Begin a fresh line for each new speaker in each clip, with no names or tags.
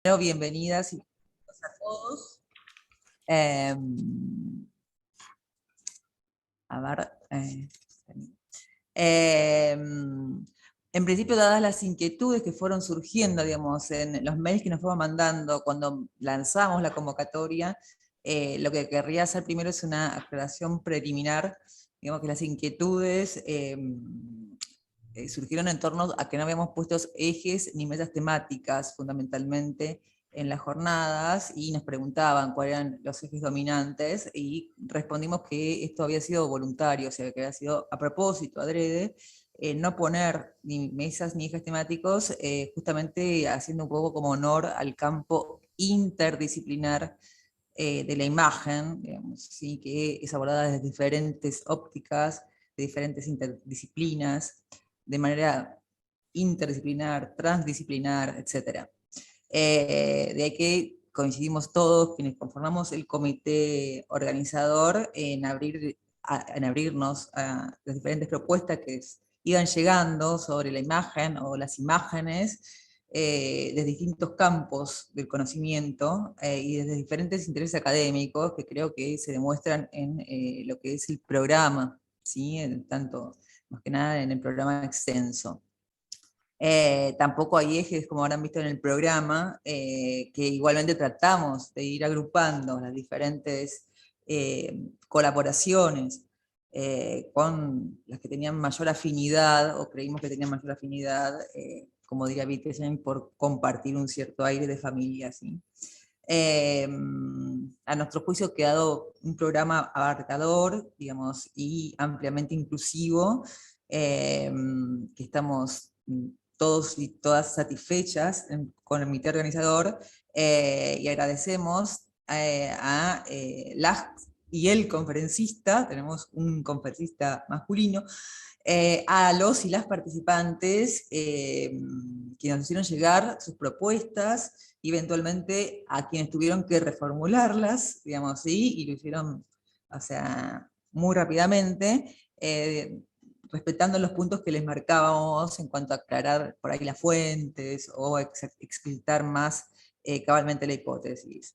Bienvenidas y bienvenidos a todos. Eh, a ver, eh, en principio, dadas las inquietudes que fueron surgiendo, digamos, en los mails que nos fueron mandando cuando lanzamos la convocatoria, lo que querría hacer primero es una aclaración preliminar, digamos que las inquietudes surgieron en torno a que no habíamos puesto ejes ni mesas temáticas fundamentalmente en las jornadas y nos preguntaban cuáles eran los ejes dominantes y respondimos que esto había sido voluntario, o sea, que había sido a propósito, adrede, no poner ni mesas ni ejes temáticos, justamente haciendo un poco como honor al campo interdisciplinar de la imagen, digamos, ¿sí? Que es abordada desde diferentes ópticas, de diferentes interdisciplinas, de manera interdisciplinar, transdisciplinar, etc. De ahí que coincidimos todos, quienes conformamos el comité organizador, en abrirnos a las diferentes propuestas que iban llegando sobre la imagen o las imágenes de distintos campos del conocimiento y desde diferentes intereses académicos que creo que se demuestran en lo que es el programa, ¿sí? Tanto, más que nada, en el programa extenso. Tampoco hay ejes, como habrán visto en el programa, que igualmente tratamos de ir agrupando las diferentes colaboraciones con las que tenían mayor afinidad, o creímos que tenían mayor afinidad, como diría Wittgenstein, por compartir un cierto aire de familia, ¿sí? A nuestro juicio ha quedado un programa abarcador, digamos, y ampliamente inclusivo, que estamos todos y todas satisfechas con el comité organizador, y agradecemos las y el conferencista, tenemos un conferencista masculino, a los y las participantes que nos hicieron llegar sus propuestas, y eventualmente a quienes tuvieron que reformularlas, digamos, ¿sí? Y lo hicieron, o sea, muy rápidamente, respetando los puntos que les marcábamos en cuanto a aclarar por ahí las fuentes o explicitar más cabalmente la hipótesis.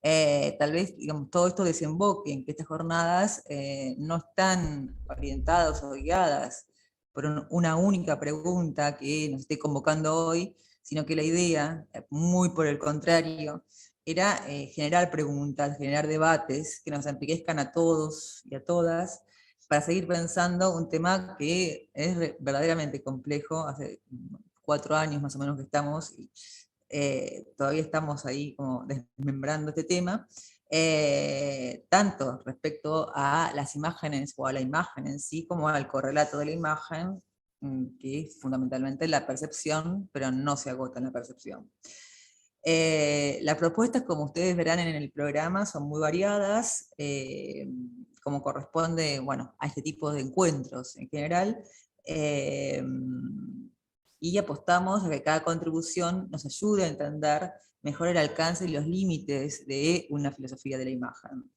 Tal vez, digamos, todo esto desemboque en que estas jornadas no están orientadas o guiadas por una única pregunta que nos esté convocando hoy, sino que la idea, muy por el contrario, era generar preguntas, generar debates que nos enriquezcan a todos y a todas, para seguir pensando un tema que es verdaderamente complejo. Hace 4 años más o menos que estamos, y todavía estamos ahí como desmembrando este tema, tanto respecto a las imágenes o a la imagen en sí, como al correlato de la imagen, que es fundamentalmente la percepción, pero no se agota en la percepción. Las propuestas, como ustedes verán en el programa, son muy variadas, como corresponde, bueno, a este tipo de encuentros en general, y apostamos a que cada contribución nos ayude a entender mejor el alcance y los límites de una filosofía de la imagen.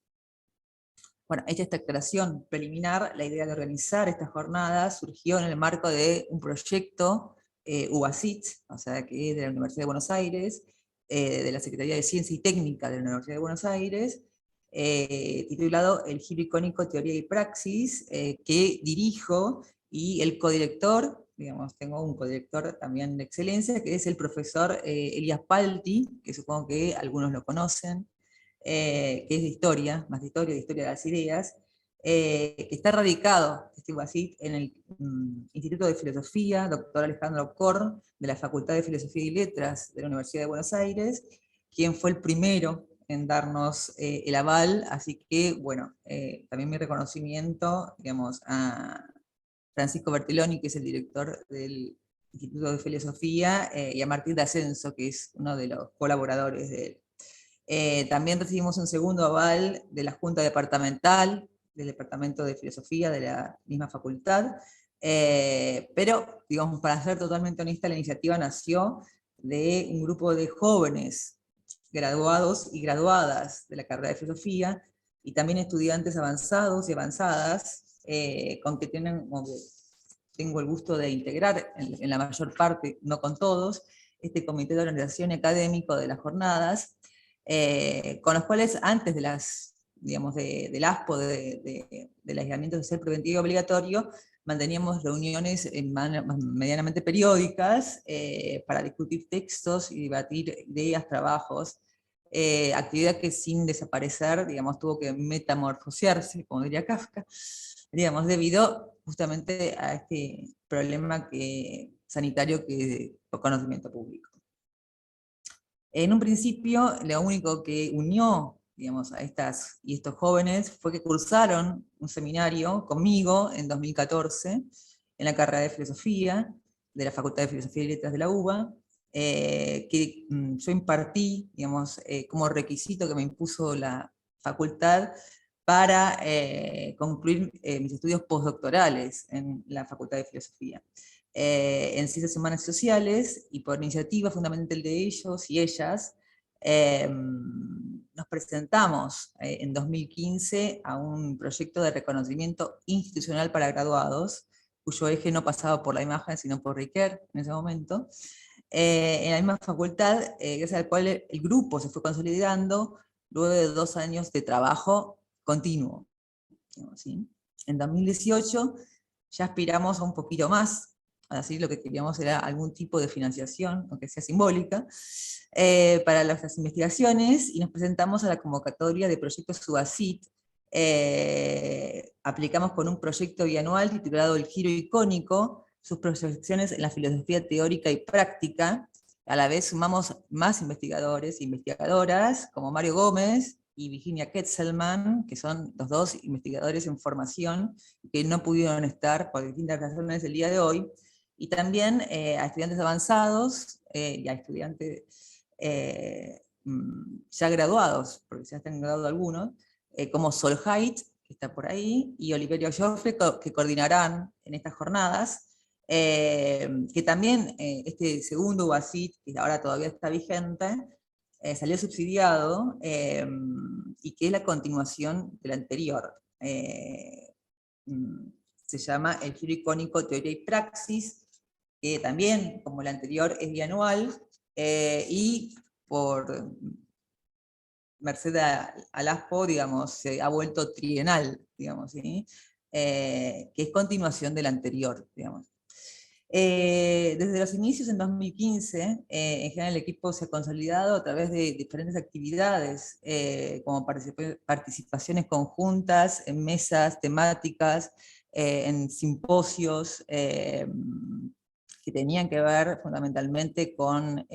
Bueno, hecha esta aclaración preliminar, la idea de organizar esta jornada surgió en el marco de un proyecto UBASIT, o sea, que es de la Universidad de Buenos Aires, de la Secretaría de Ciencia y Técnica de la Universidad de Buenos Aires, titulado El Giro icónico, Teoría y Praxis, que dirijo, y el codirector, digamos, tengo un codirector también de excelencia, que es el profesor Elías Palti, que supongo que algunos lo conocen, que es de historia, más de historia de las ideas, que está radicado, digo así, en el Instituto de Filosofía, doctor Alejandro Korn, de la Facultad de Filosofía y Letras de la Universidad de Buenos Aires, quien fue el primero en darnos el aval, así que, bueno, también mi reconocimiento, digamos, a Francisco Bertelloni, que es el director del Instituto de Filosofía, y a Martín D'Ascenso, que es uno de los colaboradores de él. También recibimos un segundo aval de la Junta Departamental, del Departamento de Filosofía de la misma facultad, pero, digamos, para ser totalmente honesta, la iniciativa nació de un grupo de jóvenes graduados y graduadas de la carrera de Filosofía, y también estudiantes avanzados y avanzadas, con que tengo el gusto de integrar en la mayor parte, no con todos, este comité de organización académico de las jornadas, con los cuales antes de las, digamos, del ASPO, del aislamiento social preventivo obligatorio, manteníamos reuniones medianamente periódicas para discutir textos y debatir ideas, trabajos, actividad que sin desaparecer, digamos, tuvo que metamorfosearse, como diría Kafka, digamos, debido justamente a este problema sanitario que por conocimiento público. En un principio, lo único que unió, digamos, a estos jóvenes fue que cursaron un seminario conmigo en 2014 en la carrera de Filosofía de la Facultad de Filosofía y Letras de la UBA, que yo impartí, digamos, como requisito que me impuso la facultad para concluir mis estudios postdoctorales en la Facultad de Filosofía. En Ciencias Humanas y Sociales, y por iniciativa fundamental de ellos y ellas, nos presentamos en 2015 a un proyecto de reconocimiento institucional para graduados, cuyo eje no pasaba por la imagen, sino por Riquet en ese momento, en la misma facultad, gracias al cual el grupo se fue consolidando luego de 2 años de trabajo continuo. ¿Sí? En 2018 ya aspiramos a un poquito más, así lo que queríamos era algún tipo de financiación, aunque sea simbólica, para las investigaciones, y nos presentamos a la convocatoria de proyectos SUBACIT. Aplicamos con un proyecto bianual titulado El Giro Icónico, sus proyecciones en la filosofía teórica y práctica. A la vez sumamos más investigadores e investigadoras, como Mario Gómez y Virginia Ketzelman, que son los 2 investigadores en formación, que no pudieron estar por distintas razones el día de hoy, y también a estudiantes avanzados y a estudiantes ya graduados, porque ya están graduados algunos, como Sol Haidt, que está por ahí, y Oliverio Joffre, que coordinarán en estas jornadas, que también este segundo UACIT, que ahora todavía está vigente, salió subsidiado, y que es la continuación del anterior. Se llama El Giro Icónico Teoría y Praxis, que también, como el anterior, es bianual, y por merced al ASPO, digamos, se ha vuelto trienal, digamos, ¿sí? Que es continuación del anterior, digamos. Desde los inicios en 2015, en general el equipo se ha consolidado a través de diferentes actividades, como participaciones conjuntas en mesas temáticas, en simposios, que tenían que ver fundamentalmente con,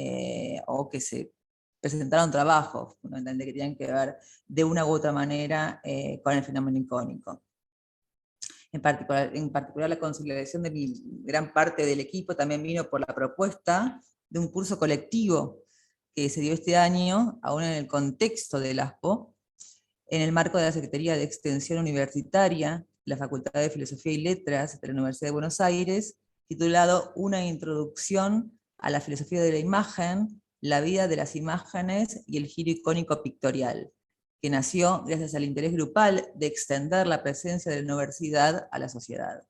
o que se presentaron trabajos fundamentalmente que tenían que ver de una u otra manera con el fenómeno icónico. En particular la consolidación de mi gran parte del equipo también vino por la propuesta de un curso colectivo que se dio este año, aún en el contexto del ASPO, en el marco de la Secretaría de Extensión Universitaria, la Facultad de Filosofía y Letras de la Universidad de Buenos Aires, titulado Una introducción a la filosofía de la imagen, la vida de las imágenes y el giro icónico pictorial, que nació gracias al interés grupal de extender la presencia de la universidad a la sociedad.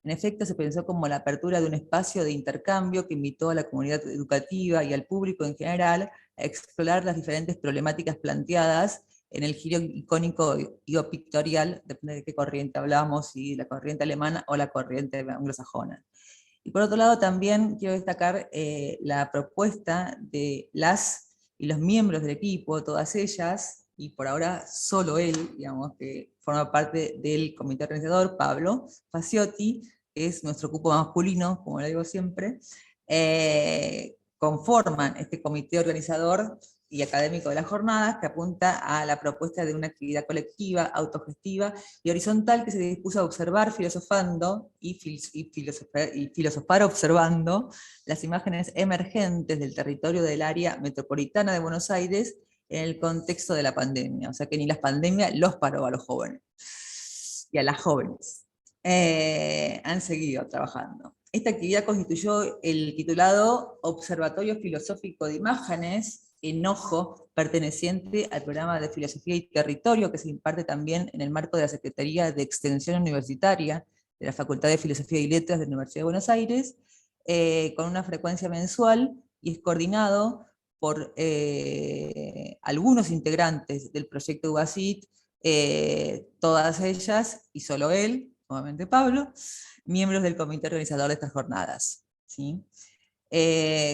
En efecto, se pensó como la apertura de un espacio de intercambio que invitó a la comunidad educativa y al público en general a explorar las diferentes problemáticas planteadas en el giro icónico y o pictorial, depende de qué corriente hablamos, si la corriente alemana o la corriente anglosajona. Y por otro lado también quiero destacar la propuesta de las y los miembros del equipo, todas ellas, y por ahora solo él, digamos, que forma parte del comité organizador, Pablo Faciotti, que es nuestro cupo masculino, como le digo siempre, conforman este comité organizador y académico de las jornadas, que apunta a la propuesta de una actividad colectiva, autogestiva y horizontal que se dispuso a observar filosofando y filosofar observando las imágenes emergentes del territorio del área metropolitana de Buenos Aires en el contexto de la pandemia. O sea que ni la pandemia los paró a los jóvenes y a las jóvenes. Han seguido trabajando. Esta actividad constituyó el titulado Observatorio Filosófico de Imágenes, Enojo, perteneciente al programa de Filosofía y Territorio, que se imparte también en el marco de la Secretaría de Extensión Universitaria de la Facultad de Filosofía y Letras de la Universidad de Buenos Aires, con una frecuencia mensual, y es coordinado por algunos integrantes del proyecto UASIT, todas ellas, y solo él, nuevamente Pablo, miembros del comité organizador de estas jornadas, ¿sí?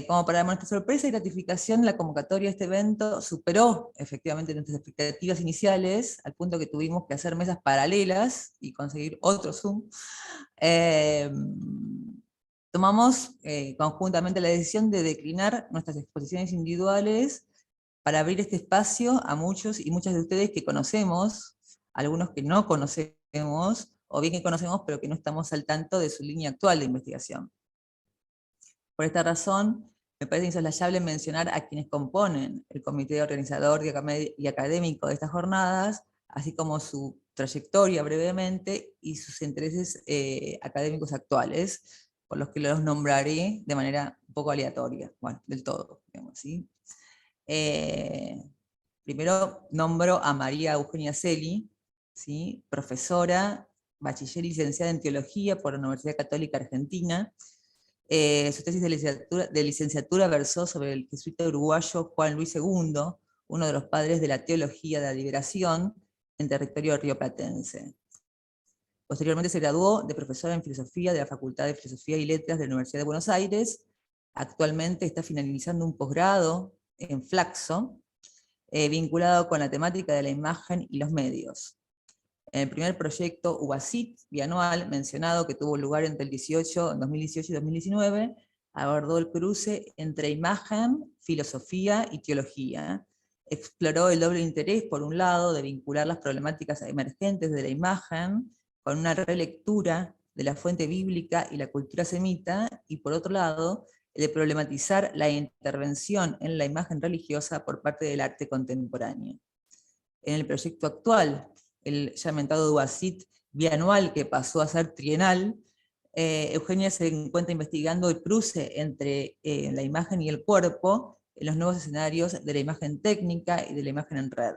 Como para nuestra sorpresa y gratificación, la convocatoria de este evento superó efectivamente nuestras expectativas iniciales, al punto que tuvimos que hacer mesas paralelas y conseguir otro Zoom. Eh, Tomamos conjuntamente la decisión de declinar nuestras exposiciones individuales para abrir este espacio a muchos y muchas de ustedes que conocemos, algunos que no conocemos, o bien que conocemos pero que no estamos al tanto de su línea actual de investigación. Por esta razón, me parece insoslayable mencionar a quienes componen el comité organizador y académico de estas jornadas, así como su trayectoria brevemente y sus intereses académicos actuales, por los que los nombraré de manera un poco aleatoria, bueno, del todo, digamos, ¿sí? Primero nombro a María Eugenia Celi, ¿sí? Profesora, bachiller y licenciada en Teología por la Universidad Católica Argentina. Su tesis de licenciatura versó sobre el jesuita uruguayo Juan Luis II, uno de los padres de la teología de la liberación en territorio rioplatense. Posteriormente se graduó de profesora en filosofía de la Facultad de Filosofía y Letras de la Universidad de Buenos Aires. Actualmente está finalizando un posgrado en Flaxo, vinculado con la temática de la imagen y los medios. En el primer proyecto UASIT bianual mencionado, que tuvo lugar entre el 2018 y 2019, abordó el cruce entre imagen, filosofía y teología. Exploró el doble interés, por un lado, de vincular las problemáticas emergentes de la imagen con una relectura de la fuente bíblica y la cultura semita, y por otro lado, el de problematizar la intervención en la imagen religiosa por parte del arte contemporáneo. En el proyecto actual, el ya mentado UASIT bianual, que pasó a ser trienal, Eugenia se encuentra investigando el cruce entre la imagen y el cuerpo en los nuevos escenarios de la imagen técnica y de la imagen en red.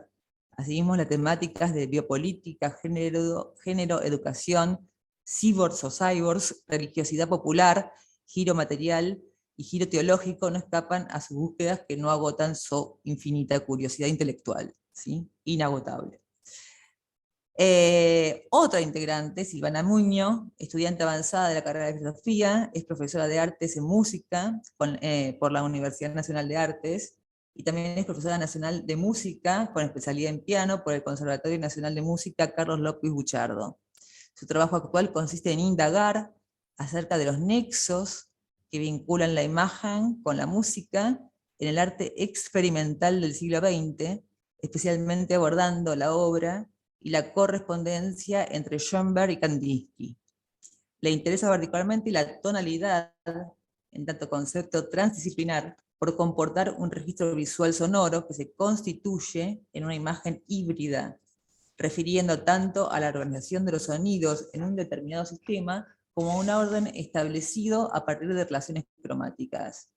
Asimismo, las temáticas de biopolítica, género, educación, cyborgs o cyborgs, religiosidad popular, giro material y giro teológico no escapan a sus búsquedas, que no agotan su infinita curiosidad intelectual, ¿sí? Inagotable. Otra integrante, Silvana Muño, estudiante avanzada de la carrera de Filosofía, es profesora de Artes en Música por la Universidad Nacional de Artes, y también es profesora nacional de Música con especialidad en piano por el Conservatorio Nacional de Música Carlos López Buchardo. Su trabajo actual consiste en indagar acerca de los nexos que vinculan la imagen con la música en el arte experimental del siglo XX, especialmente abordando la obra y la correspondencia entre Schoenberg y Kandinsky. Le interesa particularmente la tonalidad, en tanto concepto transdisciplinar, por comportar un registro visual sonoro que se constituye en una imagen híbrida, refiriendo tanto a la organización de los sonidos en un determinado sistema como a un orden establecido a partir de relaciones cromáticas.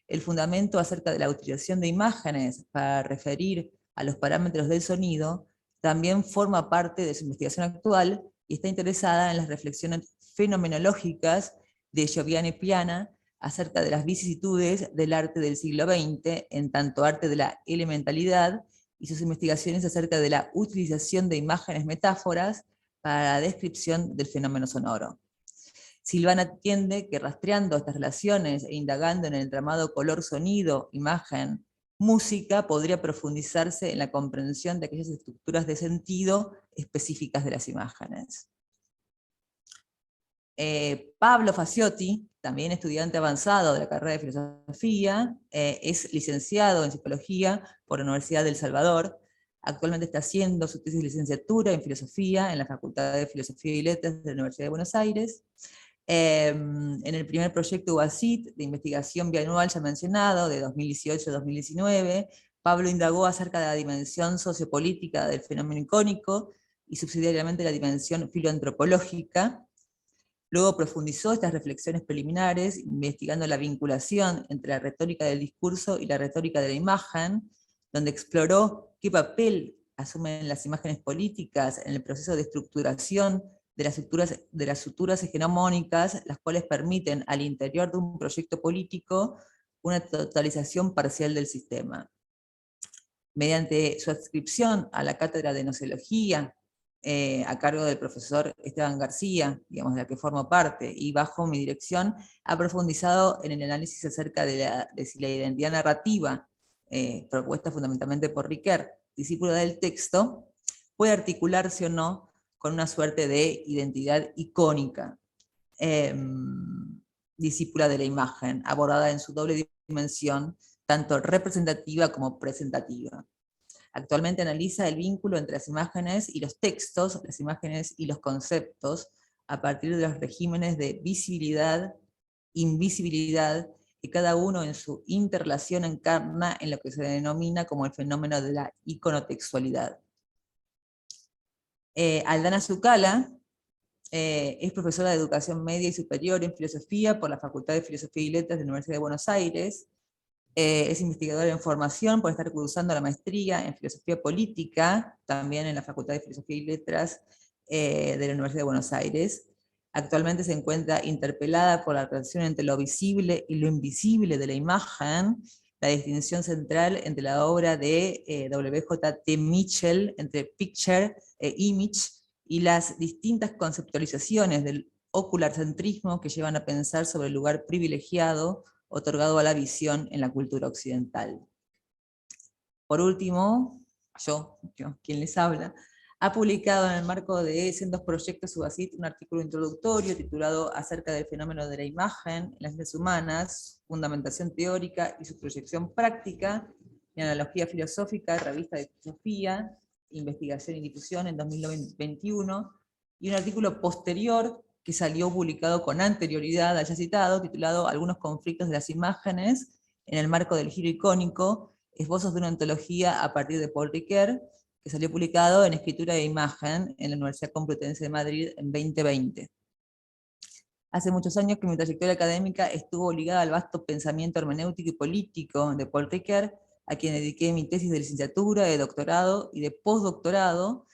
El fundamento acerca de la utilización de imágenes para referir a los parámetros del sonido también forma parte de su investigación actual y está interesada en las reflexiones fenomenológicas de Giovanni Piana acerca de las vicisitudes del arte del siglo XX, en tanto arte de la elementalidad, y sus investigaciones acerca de la utilización de imágenes metáforas para la descripción del fenómeno sonoro. Silvana entiende que rastreando estas relaciones e indagando en el entramado color-sonido, imagen, música, podría profundizarse en la comprensión de aquellas estructuras de sentido específicas de las imágenes. Pablo Faciotti, también estudiante avanzado de la carrera de Filosofía, es licenciado en Psicología por la Universidad del Salvador. Actualmente está haciendo su tesis de licenciatura en Filosofía en la Facultad de Filosofía y Letras de la Universidad de Buenos Aires. En el primer proyecto UASIT de investigación bianual ya mencionado, de 2018-2019, Pablo indagó acerca de la dimensión sociopolítica del fenómeno icónico y subsidiariamente la dimensión filoantropológica. Luego profundizó estas reflexiones preliminares, investigando la vinculación entre la retórica del discurso y la retórica de la imagen, donde exploró qué papel asumen las imágenes políticas en el proceso de estructuración de las suturas hegemónicas, las cuales permiten al interior de un proyecto político una totalización parcial del sistema. Mediante su adscripción a la cátedra de Gnoseología, a cargo del profesor Esteban García, digamos, de la que formo parte, y bajo mi dirección, ha profundizado en el análisis acerca de si la identidad narrativa, propuesta fundamentalmente por Riquer, discípulo del texto, puede articularse o no con una suerte de identidad icónica, discípula de la imagen, abordada en su doble dimensión, tanto representativa como presentativa. Actualmente analiza el vínculo entre las imágenes y los textos, las imágenes y los conceptos, a partir de los regímenes de visibilidad, invisibilidad, que cada uno en su interrelación encarna en lo que se denomina como el fenómeno de la iconotextualidad. Aldana Zucala es profesora de Educación Media y Superior en Filosofía por la Facultad de Filosofía y Letras de la Universidad de Buenos Aires. Es investigadora en formación por estar cursando la maestría en Filosofía Política, también en la Facultad de Filosofía y Letras de la Universidad de Buenos Aires. Actualmente se encuentra interpelada por la relación entre lo visible y lo invisible de la imagen, la distinción central entre la obra de W.J.T. Mitchell, entre picture e image, y las distintas conceptualizaciones del ocularcentrismo que llevan a pensar sobre el lugar privilegiado otorgado a la visión en la cultura occidental. Por último, yo quien les habla, ha publicado en el marco de sendos proyectos Subacit un artículo introductorio titulado Acerca del fenómeno de la imagen en las ciencias humanas, fundamentación teórica y su proyección práctica, en Analogía Filosófica, Revista de Filosofía, Investigación y Difusión en 2021, y un artículo posterior que salió publicado con anterioridad, ya citado, titulado Algunos conflictos de las imágenes en el marco del giro icónico, esbozos de una ontología a partir de Paul Ricoeur, que salió publicado en Escritura e Imagen en la Universidad Complutense de Madrid en 2020. Hace muchos años que mi trayectoria académica estuvo ligada al vasto pensamiento hermenéutico y político de Paul Ricoeur, a quien dediqué mi tesis de licenciatura, de doctorado y de postdoctorado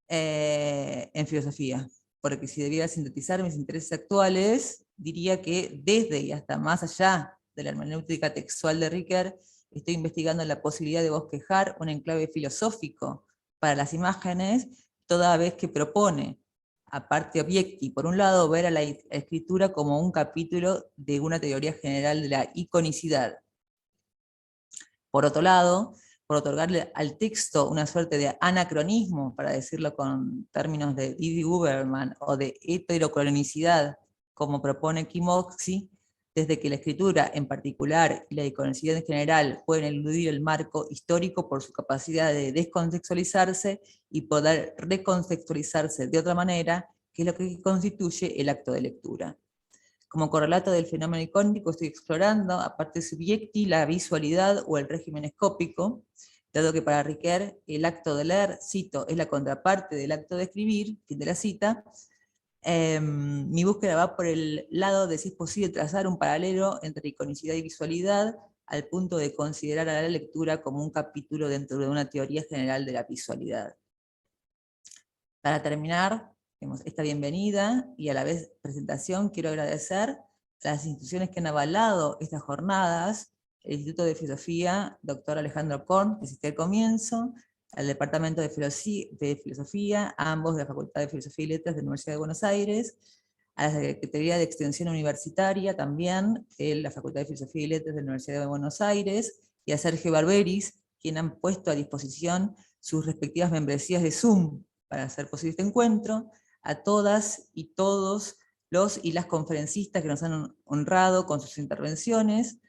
en filosofía. Porque si debiera sintetizar mis intereses actuales, diría que desde y hasta más allá de la hermenéutica textual de Ricoeur, estoy investigando la posibilidad de bosquejar un enclave filosófico para las imágenes, toda vez que propone, aparte obiecti, por un lado, ver a la escritura como un capítulo de una teoría general de la iconicidad. Por otro lado, por otorgarle al texto una suerte de anacronismo, para decirlo con términos de Didi Huberman, o de heterocronicidad, como propone Kim Oxy, desde que la escritura en particular y la iconicidad en general pueden eludir el marco histórico por su capacidad de descontextualizarse y poder recontextualizarse de otra manera, que es lo que constituye el acto de lectura. Como correlato del fenómeno icónico estoy explorando, aparte subjecti, la visualidad o el régimen escópico, dado que para Ricoeur el acto de leer, cito, es la contraparte del acto de escribir, fin de la cita. Mi búsqueda va por el lado de si es posible trazar un paralelo entre iconicidad y visualidad, al punto de considerar a la lectura como un capítulo dentro de una teoría general de la visualidad. Para terminar esta bienvenida y a la vez presentación, quiero agradecer a las instituciones que han avalado estas jornadas: el Instituto de Filosofía, Dr. Alejandro Korn, que cité al comienzo, al Departamento de Filosofía, ambos de la Facultad de Filosofía y Letras de la Universidad de Buenos Aires, a la Secretaría de Extensión Universitaria también, de la Facultad de Filosofía y Letras de la Universidad de Buenos Aires, y a Sergio Barberis, quien han puesto a disposición sus respectivas membresías de Zoom para hacer posible este encuentro, a todas y todos los y las conferencistas que nos han honrado con sus intervenciones,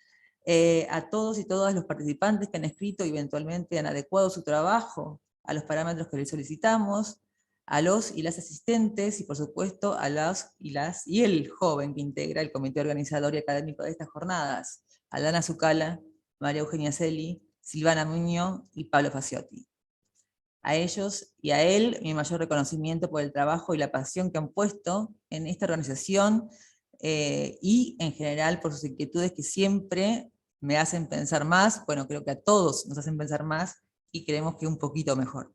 a todos y todas los participantes que han escrito y eventualmente han adecuado su trabajo a los parámetros que les solicitamos, a los y las asistentes, y por supuesto a las y el joven que integra el comité organizador y académico de estas jornadas, Aldana Zucala, María Eugenia Celi, Silvana Muñoz y Pablo Faciotti. A ellos y a él mi mayor reconocimiento por el trabajo y la pasión que han puesto en esta organización, y en general por sus inquietudes que siempre me hacen pensar más. Bueno, creo que a todos nos hacen pensar más y creemos que un poquito mejor.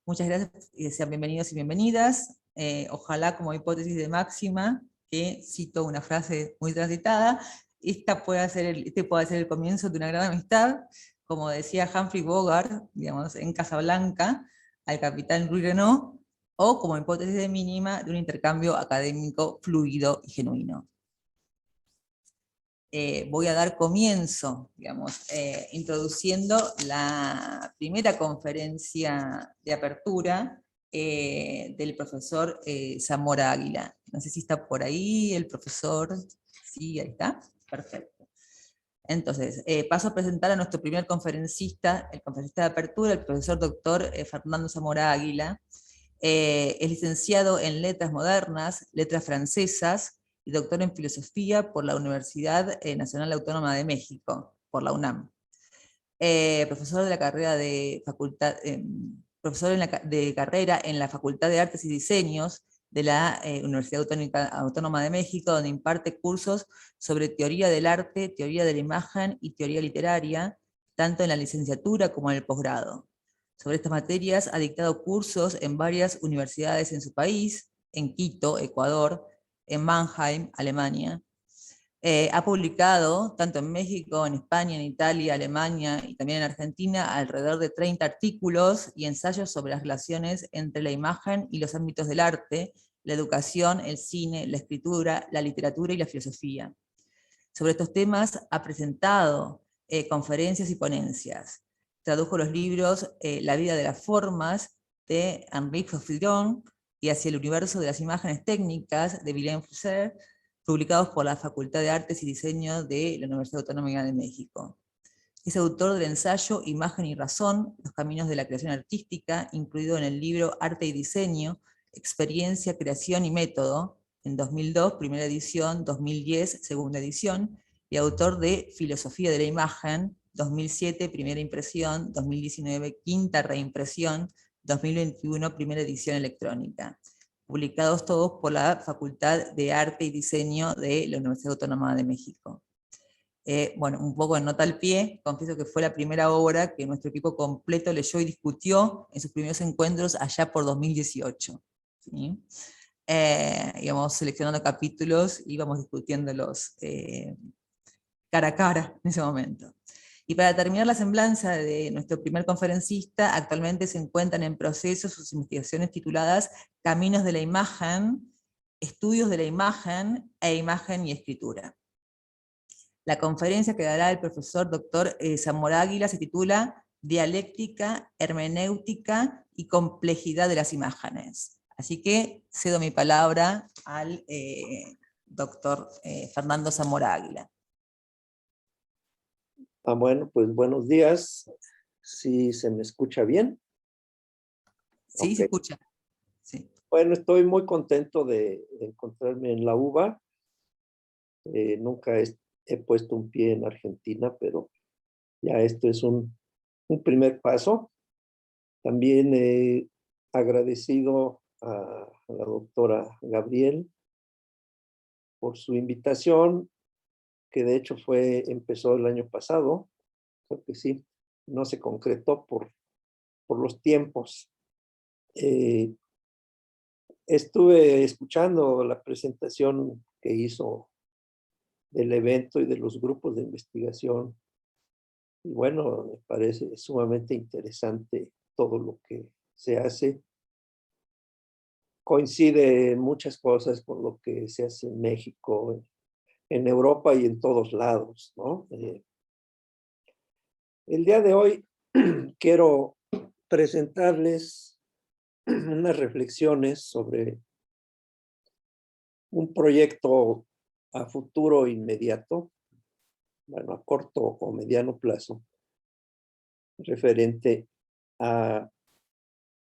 Muchas gracias y sean bienvenidos y bienvenidas. ojalá como hipótesis de máxima, que cito una frase muy transitada, este puede ser el comienzo de una gran amistad, como decía Humphrey Bogart, digamos, en Casablanca, al capitán Louis Renault, o como hipótesis de mínima de un intercambio académico fluido y genuino. Voy a dar comienzo, digamos, introduciendo la primera conferencia de apertura del profesor Zamora Águila. No sé si está por ahí el profesor. Sí, ahí está. Perfecto. Entonces, paso a presentar a nuestro primer conferencista, el conferencista de apertura, el profesor doctor Fernando Zamora Águila. Es licenciado en Letras Modernas, Letras Francesas, y doctor en Filosofía por la Universidad Nacional Autónoma de México, por la UNAM. Profesor de la carrera de profesor de carrera en la Facultad de Artes y Diseños de la Universidad Autónoma de México, donde imparte cursos sobre teoría del arte, teoría de la imagen y teoría literaria, tanto en la licenciatura como en el posgrado. Sobre estas materias ha dictado cursos en varias universidades en su país, en Quito, Ecuador, en Mannheim, Alemania. Ha publicado, tanto en México, en España, en Italia, Alemania y también en Argentina, alrededor de 30 artículos y ensayos sobre las relaciones entre la imagen y los ámbitos del arte, la educación, el cine, la escritura, la literatura y la filosofía. Sobre estos temas ha presentado conferencias y ponencias. Tradujo los libros La vida de las formas, de Henri Faufiron, y Hacia el universo de las imágenes técnicas, de Willem Flusser, publicados por la Facultad de Artes y Diseño de la Universidad Autónoma de México. Es autor del ensayo Imagen y Razón, los caminos de la creación artística, incluido en el libro Arte y Diseño, Experiencia, Creación y Método, en 2002, primera edición, 2010, segunda edición, y autor de Filosofía de la Imagen, 2007, primera impresión, 2019, quinta reimpresión, 2021, primera edición electrónica. Publicados todos por la Facultad de Arte y Diseño de la Universidad Autónoma de México. Bueno, un poco en nota al pie, confieso que fue la primera obra que nuestro equipo completo leyó y discutió en sus primeros encuentros allá por 2018. ¿Sí? Íbamos seleccionando capítulos, íbamos discutiéndolos cara a cara en ese momento. Y para terminar la semblanza de nuestro primer conferencista, actualmente se encuentran en proceso sus investigaciones tituladas Caminos de la Imagen, Estudios de la Imagen e Imagen y Escritura. La conferencia que dará el profesor doctor Zamora Águila se titula Dialéctica, Hermenéutica y Complejidad de las Imágenes. Así que cedo mi palabra al doctor Fernando Zamora Águila.
Bueno, pues buenos días. ¿Sí se me escucha bien?
Sí,
Okay.
se escucha. Sí.
Bueno, estoy muy contento de encontrarme en la UBA. Nunca he puesto un pie en Argentina, pero ya esto es un primer paso. También he agradecido a la doctora Gabriel por su invitación, que de hecho empezó el año pasado. Creo que sí, no se concretó por los tiempos. Estuve escuchando la presentación que hizo del evento y de los grupos de investigación. Y bueno, me parece sumamente interesante todo lo que se hace. Coincide en muchas cosas con lo que se hace en México, en Europa y en todos lados, ¿no? El día de hoy quiero presentarles unas reflexiones sobre un proyecto a futuro inmediato, bueno, a corto o mediano plazo, referente a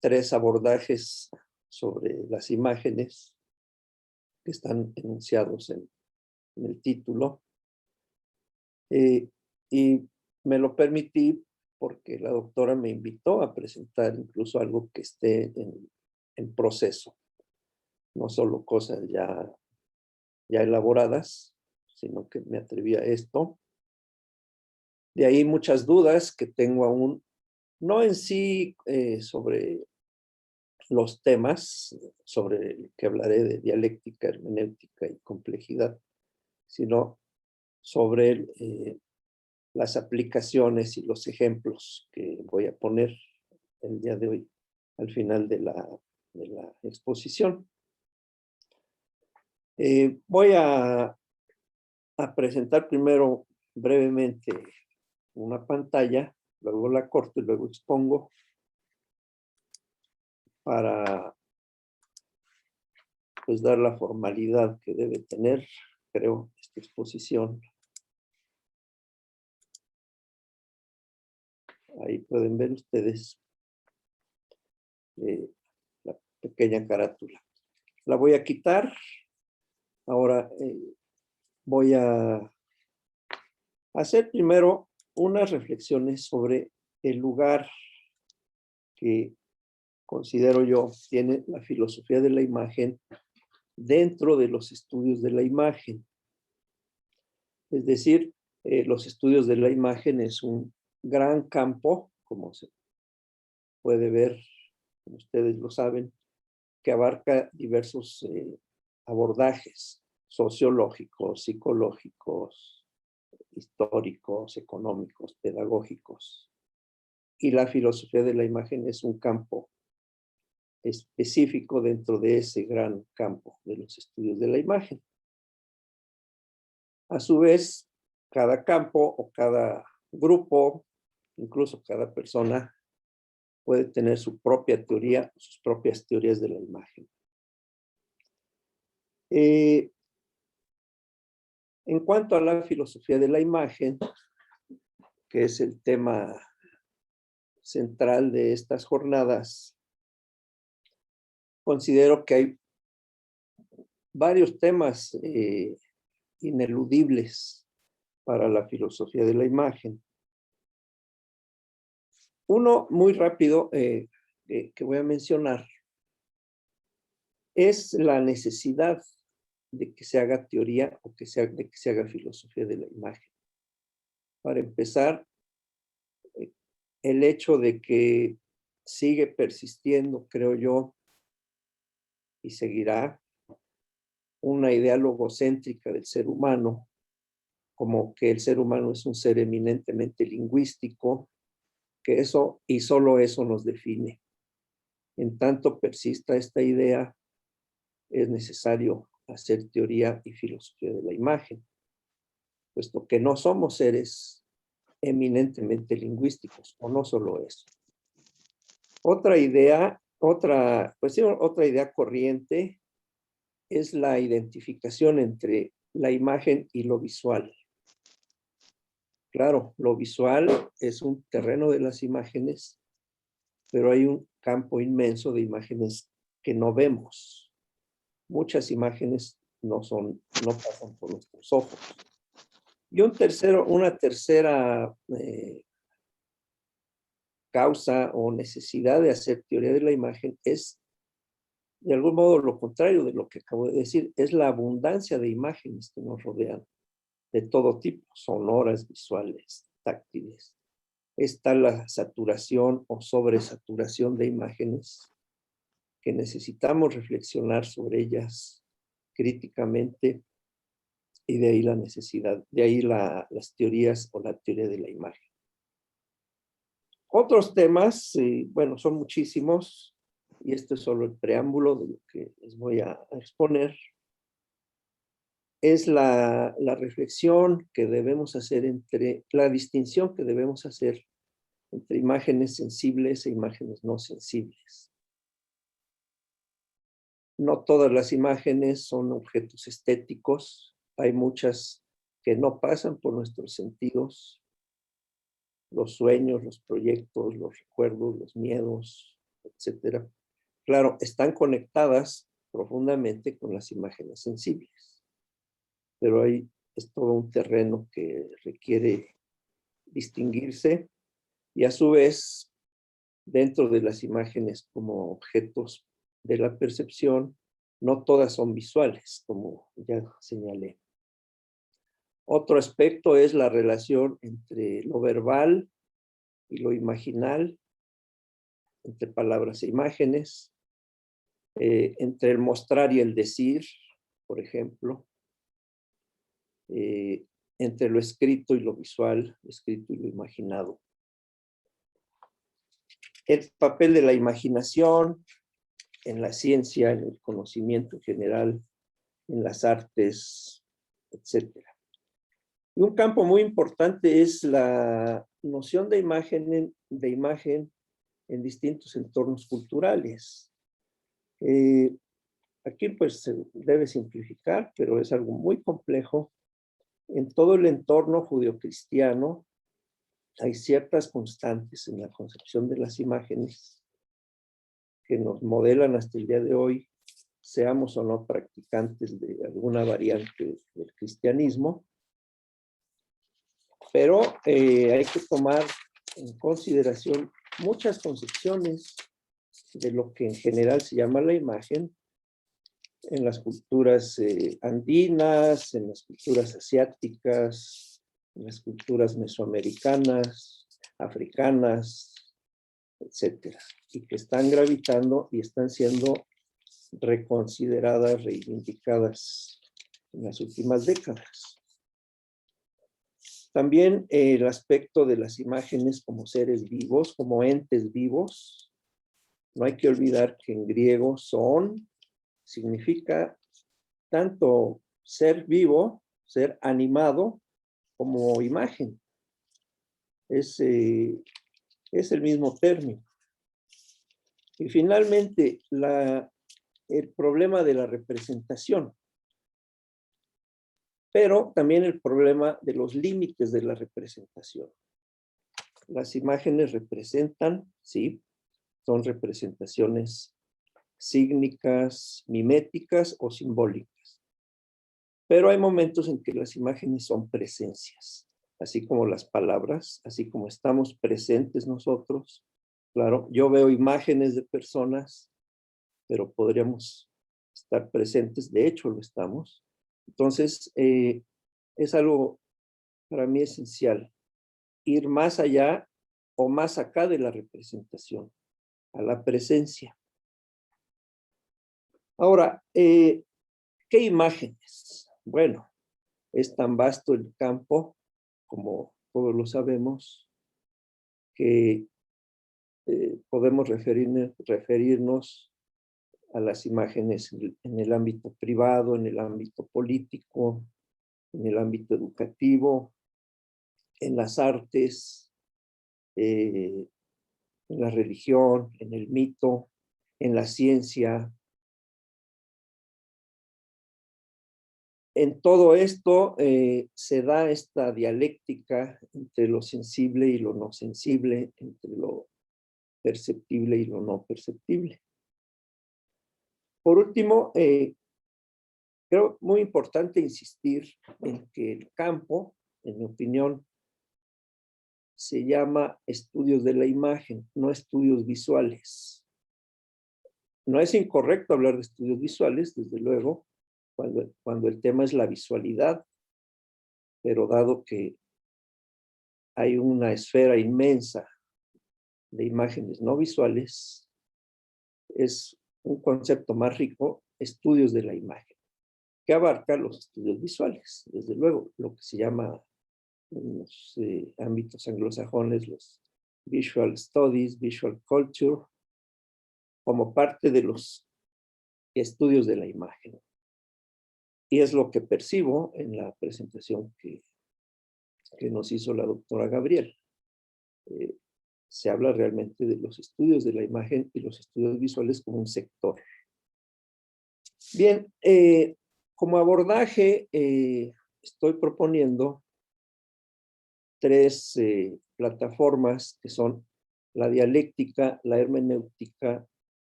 3 abordajes sobre las imágenes que están enunciados en el título. Y me lo permití porque la doctora me invitó a presentar incluso algo que esté en proceso, no solo cosas ya elaboradas, sino que me atreví a esto. De ahí muchas dudas que tengo aún, no en sí sobre los temas sobre el que hablaré de dialéctica, hermenéutica y complejidad, sino sobre las aplicaciones y los ejemplos que voy a poner el día de hoy al final de la exposición. Voy a presentar primero brevemente una pantalla, luego la corto y luego expongo para pues dar la formalidad que debe tener, creo, esta exposición. Ahí pueden ver ustedes la pequeña carátula. La voy a quitar. Ahora voy a hacer primero unas reflexiones sobre el lugar que considero yo tiene la filosofía de la imagen dentro de los estudios de la imagen. Es decir, los estudios de la imagen es un gran campo, como se puede ver, como ustedes lo saben, que abarca diversos abordajes sociológicos, psicológicos, históricos, económicos, pedagógicos. Y la filosofía de la imagen es un campo específico dentro de ese gran campo de los estudios de la imagen. A su vez, cada campo o cada grupo, incluso cada persona, puede tener su propia teoría, sus propias teorías de la imagen. En cuanto a la filosofía de la imagen, que es el tema central de estas jornadas, considero que hay varios temas ineludibles para la filosofía de la imagen. Uno muy rápido que voy a mencionar es la necesidad de que se haga teoría o de que se haga filosofía de la imagen. Para empezar, el hecho de que sigue persistiendo, creo yo, y seguirá una idea logocéntrica del ser humano, como que el ser humano es un ser eminentemente lingüístico, que eso y solo eso nos define. En tanto persista esta idea, es necesario hacer teoría y filosofía de la imagen, puesto que no somos seres eminentemente lingüísticos, o no solo eso. Otra idea corriente es la identificación entre la imagen y lo visual. Claro, lo visual es un terreno de las imágenes, pero hay un campo inmenso de imágenes que no vemos. Muchas imágenes no pasan por nuestros ojos. Y una tercera causa o necesidad de hacer teoría de la imagen es, de algún modo, lo contrario de lo que acabo de decir, es la abundancia de imágenes que nos rodean, de todo tipo, sonoras, visuales, táctiles. Está la saturación o sobresaturación de imágenes que necesitamos reflexionar sobre ellas críticamente, y de ahí la necesidad, de ahí las teorías o la teoría de la imagen. Otros temas, bueno, son muchísimos, y esto es solo el preámbulo de lo que les voy a exponer, es la reflexión que debemos hacer la distinción que debemos hacer entre imágenes sensibles e imágenes no sensibles. No todas las imágenes son objetos estéticos, hay muchas que no pasan por nuestros sentidos, los sueños, los proyectos, los recuerdos, los miedos, etcétera. Claro, están conectadas profundamente con las imágenes sensibles, pero ahí es todo un terreno que requiere distinguirse, y a su vez, dentro de las imágenes como objetos de la percepción, no todas son visuales, como ya señalé. Otro aspecto es la relación entre lo verbal y lo imaginal, entre palabras e imágenes. entre el mostrar y el decir, por ejemplo, entre lo escrito y lo visual, lo escrito y lo imaginado. El papel de la imaginación en la ciencia, en el conocimiento general, en las artes, etc. Y un campo muy importante es la noción de imagen en distintos entornos culturales. Aquí pues se debe simplificar, pero es algo muy complejo. En todo el entorno judeocristiano hay ciertas constantes en la concepción de las imágenes que nos modelan hasta el día de hoy, seamos o no practicantes de alguna variante del cristianismo, pero hay que tomar en consideración muchas concepciones de lo que en general se llama la imagen en las culturas andinas, en las culturas asiáticas, en las culturas mesoamericanas, africanas, etcétera, y que están gravitando y están siendo reconsideradas, reivindicadas en las últimas décadas. También el aspecto de las imágenes como seres vivos, como entes vivos. No hay que olvidar que en griego son significa tanto ser vivo, ser animado, como imagen. Es el mismo término. Y finalmente, el problema de la representación, pero también el problema de los límites de la representación. Las imágenes representan, sí, son representaciones sígnicas, miméticas o simbólicas. Pero hay momentos en que las imágenes son presencias, así como las palabras, así como estamos presentes nosotros. Claro, yo veo imágenes de personas, pero podríamos estar presentes, de hecho lo estamos. Entonces, es algo para mí esencial, ir más allá o más acá de la representación, a la presencia. Ahora, ¿qué imágenes? Bueno, es tan vasto el campo, como todos lo sabemos, que podemos referirnos a las imágenes en el ámbito privado, en el ámbito político, en el ámbito educativo, en las artes, en la religión, en el mito, en la ciencia. En todo esto se da esta dialéctica entre lo sensible y lo no sensible, entre lo perceptible y lo no perceptible. Por último, creo muy importante insistir en que el campo, en mi opinión, se llama estudios de la imagen, no estudios visuales. No es incorrecto hablar de estudios visuales, desde luego, cuando el tema es la visualidad, pero dado que hay una esfera inmensa de imágenes no visuales, es un concepto más rico, estudios de la imagen, que abarca los estudios visuales, desde luego, lo que se llama en los ámbitos anglosajones los visual studies, visual culture, como parte de los estudios de la imagen. Y es lo que percibo en la presentación que nos hizo la doctora Gabriel. Se habla realmente de los estudios de la imagen y los estudios visuales como un sector. Bien, como abordaje, estoy proponiendo tres plataformas que son la dialéctica, la hermenéutica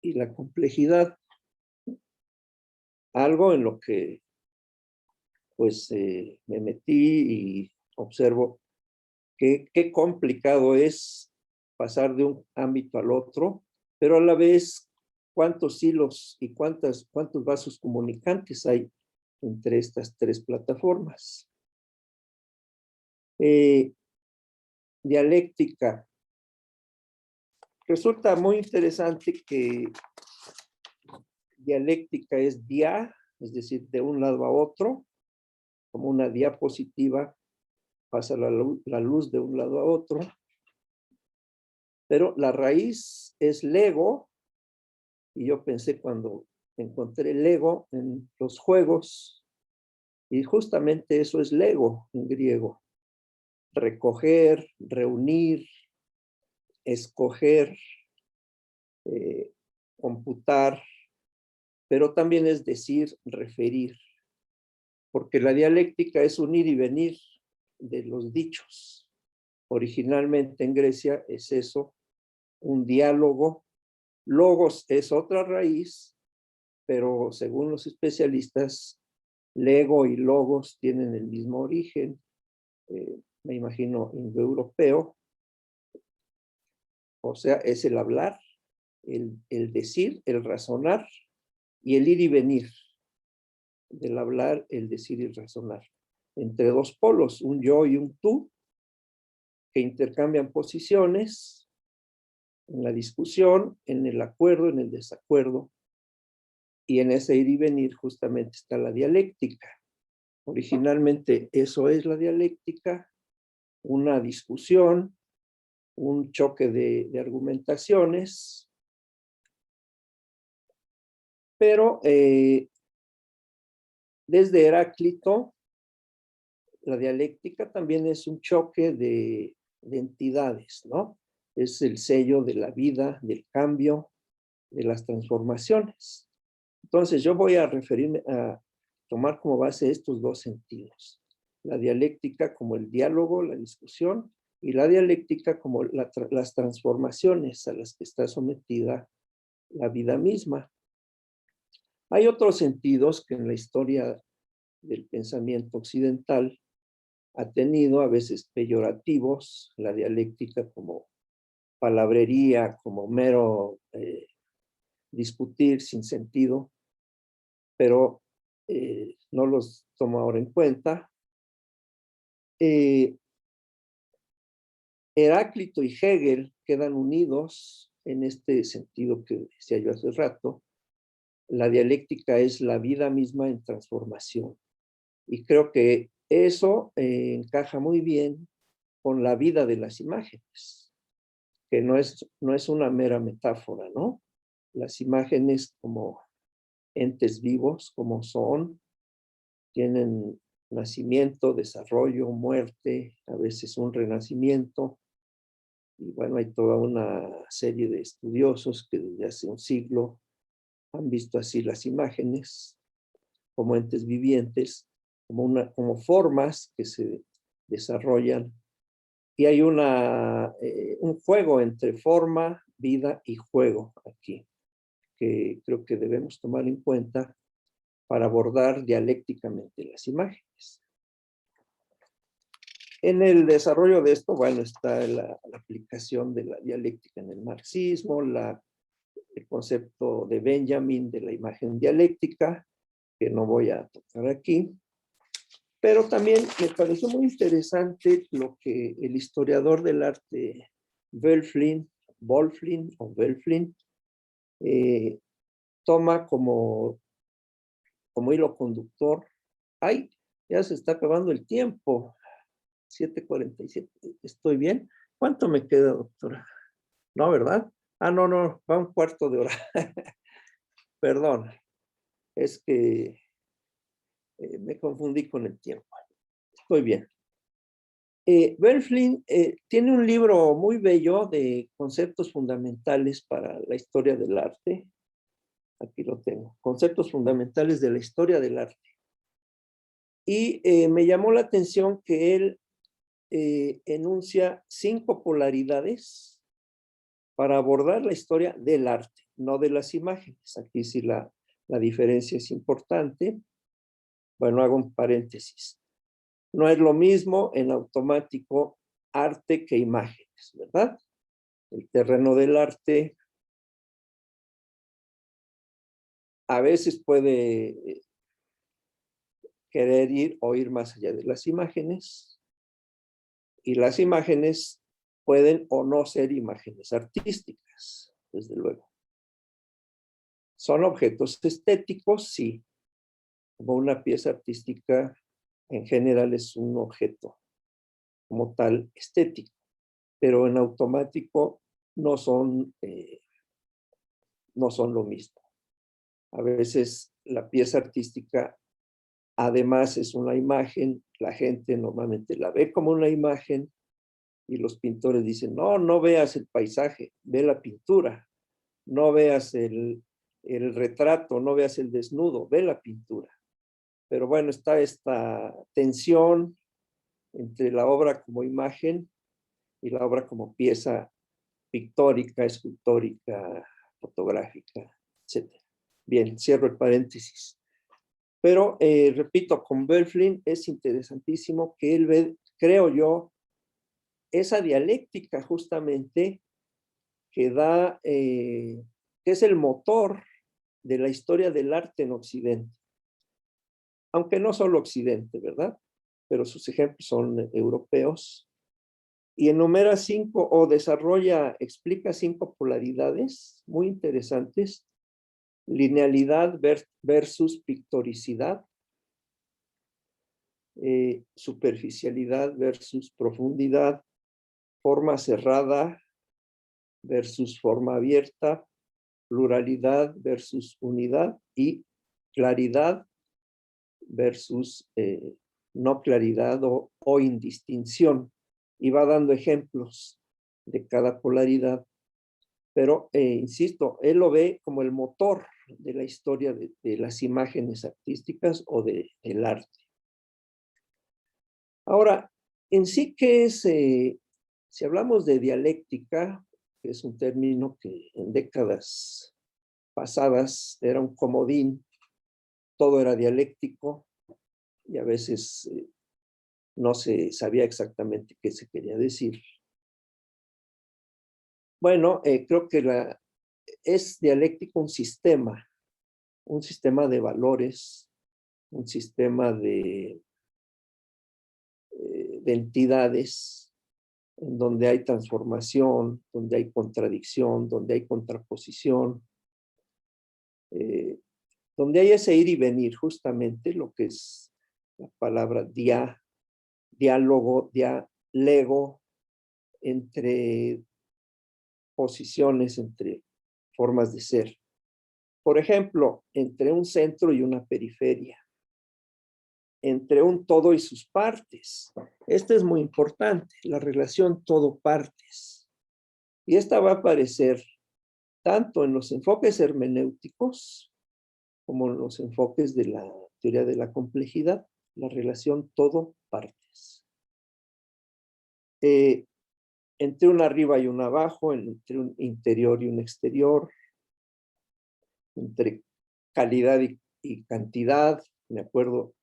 y la complejidad. Algo en lo que pues me metí y observo qué complicado es pasar de un ámbito al otro, pero a la vez cuántos hilos y cuántos vasos comunicantes hay entre estas tres plataformas. Dialéctica. Resulta muy interesante que dialéctica es dia, es decir, de un lado a otro, como una diapositiva, pasa la luz de un lado a otro. Pero la raíz es lego, y yo pensé cuando encontré lego en los juegos, y justamente eso es lego en griego: recoger, reunir, escoger, computar, pero también es decir, referir, porque la dialéctica es un ir y venir de los dichos. Originalmente en Grecia es eso, un diálogo. Logos es otra raíz, pero según los especialistas, lego y logos tienen el mismo origen, me imagino indoeuropeo, o sea, es el hablar, el decir, el razonar y el ir y venir del hablar, el decir y el razonar, entre dos polos, un yo y un tú, que intercambian posiciones en la discusión, en el acuerdo, en el desacuerdo, y en ese ir y venir justamente está la dialéctica. Originalmente eso es la dialéctica, una discusión, un choque de argumentaciones, pero desde Heráclito, la dialéctica también es un choque de entidades, ¿no? Es el sello de la vida, del cambio, de las transformaciones. Entonces yo voy a referirme a tomar como base estos dos sentidos: la dialéctica como el diálogo, la discusión, y la dialéctica como las transformaciones a las que está sometida la vida misma. Hay otros sentidos que en la historia del pensamiento occidental ha tenido, a veces peyorativos, la dialéctica como palabrería, como mero discutir sin sentido, pero no los tomo ahora en cuenta. Heráclito y Hegel quedan unidos en este sentido que decía yo hace rato. La dialéctica es la vida misma en transformación. Y creo que eso encaja muy bien con la vida de las imágenes, que no es una mera metáfora, ¿no? Las imágenes como entes vivos, como son, tienen nacimiento, desarrollo, muerte, a veces un renacimiento. Y bueno, hay toda una serie de estudiosos que desde hace un siglo han visto así las imágenes como entes vivientes, como formas que se desarrollan. Y hay un juego entre forma, vida y juego aquí, que creo que debemos tomar en cuenta para abordar dialécticamente las imágenes. En el desarrollo de esto, bueno, está la aplicación de la dialéctica en el marxismo, el concepto de Benjamin de la imagen dialéctica, que no voy a tocar aquí, pero también me pareció muy interesante lo que el historiador del arte Wölfflin toma como hilo conductor. ¡Ay! Ya se está acabando el tiempo. 7:47. ¿Estoy bien? ¿Cuánto me queda, doctora? No, ¿verdad? Ah, no, va un cuarto de hora. Perdón, es que me confundí con el tiempo. Estoy bien. Wölfflin tiene un libro muy bello de conceptos fundamentales para la historia del arte. Aquí lo tengo. Conceptos fundamentales de la historia del arte. Y me llamó la atención que él enuncia 5 polaridades para abordar la historia del arte, no de las imágenes. Aquí sí la diferencia es importante. Bueno, hago un paréntesis. No es lo mismo en automático arte que imágenes, ¿verdad? El terreno del arte a veces puede querer ir o ir más allá de las imágenes, y las imágenes pueden o no ser imágenes artísticas, desde luego. Son objetos estéticos, sí. Como una pieza artística en general es un objeto como tal estético, pero en automático no son lo mismo. A veces la pieza artística además es una imagen, la gente normalmente la ve como una imagen y los pintores dicen, no, no veas el paisaje, ve la pintura, no veas el retrato, no veas el desnudo, ve la pintura. Pero bueno, está esta tensión entre la obra como imagen y la obra como pieza pictórica, escultórica, fotográfica, etc. Bien, cierro el paréntesis. Pero, repito, con Böcklin es interesantísimo que él ve, creo yo, esa dialéctica justamente que da, que es el motor de la historia del arte en Occidente. Aunque no solo Occidente, ¿verdad? Pero sus ejemplos son europeos. Y enumera 5 o desarrolla, explica 5 polaridades muy interesantes. Linealidad versus pictoricidad. Superficialidad versus profundidad. Forma cerrada versus forma abierta. Pluralidad versus unidad. Y claridad versus no claridad o indistinción. Y va dando ejemplos de cada polaridad. Pero, insisto, él lo ve como el motor de la historia de las imágenes artísticas o del arte. Ahora, en sí, ¿qué es? Si hablamos de dialéctica, que es un término que en décadas pasadas era un comodín, todo era dialéctico y a veces no se sabía exactamente qué se quería decir. Bueno, creo que es dialéctico un sistema de valores, un sistema de entidades en donde hay transformación, donde hay contradicción, donde hay contraposición, donde hay ese ir y venir, justamente lo que es la palabra diálogo, dialego, entre posiciones, entre formas de ser. Por ejemplo, entre un centro y una periferia, entre un todo y sus partes. Esto es muy importante, la relación todo-partes. Y esta va a aparecer tanto en los enfoques hermenéuticos como en los enfoques de la teoría de la complejidad, la relación todo-partes. Entre un arriba y un abajo, entre un interior y un exterior, entre calidad y cantidad. Me acuerdo,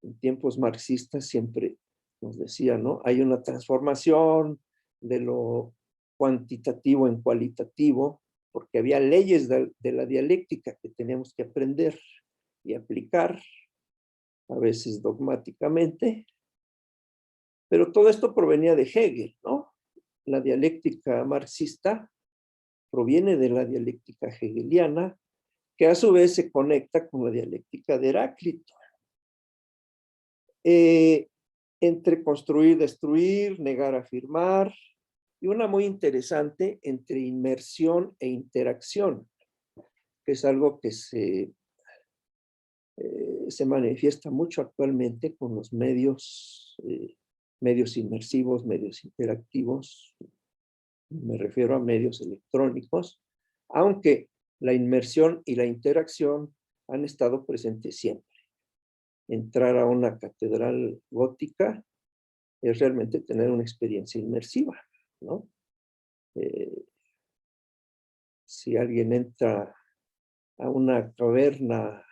en tiempos marxistas siempre nos decía, ¿no? Hay una transformación de lo cuantitativo en cualitativo, porque había leyes de la dialéctica que teníamos que aprender y aplicar, a veces dogmáticamente, pero todo esto provenía de Hegel, ¿no? La dialéctica marxista proviene de la dialéctica hegeliana, que a su vez se conecta con la dialéctica de Heráclito. Entre construir, destruir, negar, afirmar, y una muy interesante entre inmersión e interacción, que es algo que se manifiesta mucho actualmente con los medios inmersivos, medios interactivos, me refiero a medios electrónicos, aunque la inmersión y la interacción han estado presentes siempre. Entrar a una catedral gótica es realmente tener una experiencia inmersiva, ¿no? Si alguien entra a una caverna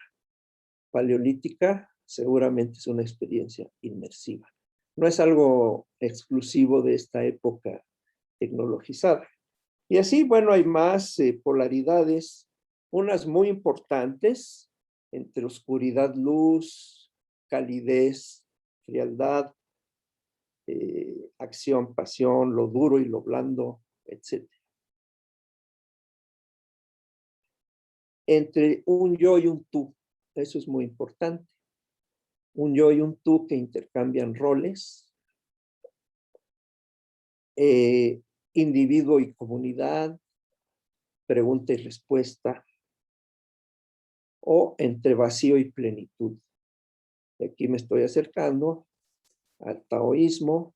paleolítica, seguramente es una experiencia inmersiva. No es algo exclusivo de esta época tecnologizada. Y así, bueno, hay más polaridades, unas muy importantes entre oscuridad, luz, calidez, frialdad, acción, pasión, lo duro y lo blando, etc. entre un yo y un tú. Eso es muy importante. Un yo y un tú que intercambian roles, individuo y comunidad, pregunta y respuesta, o entre vacío y plenitud. Y aquí me estoy acercando al taoísmo,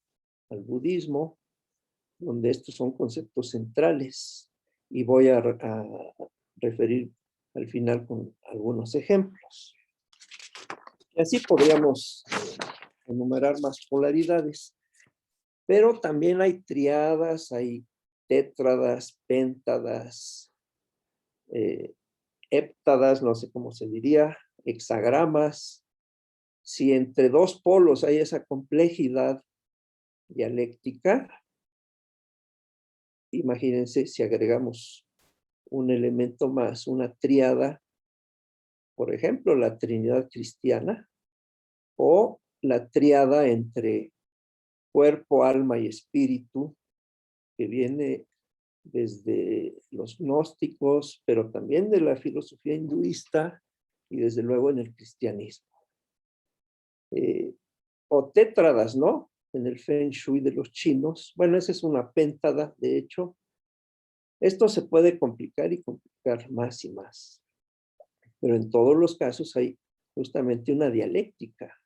al budismo, donde estos son conceptos centrales, y voy a referir al final con algunos ejemplos. Y así podríamos enumerar más polaridades, pero también hay triadas, hay tétradas, péntadas, héptadas, no sé cómo se diría, hexagramas. Si entre dos polos hay esa complejidad dialéctica, imagínense si agregamos un elemento más, una tríada, por ejemplo, la Trinidad cristiana, o la tríada entre cuerpo, alma y espíritu, que viene desde los gnósticos, pero también de la filosofía hinduista y desde luego en el cristianismo. O tétradas, ¿no? En el Feng Shui de los chinos. Bueno, esa es una péntada, de hecho. Esto se puede complicar y complicar más y más. Pero en todos los casos hay justamente una dialéctica.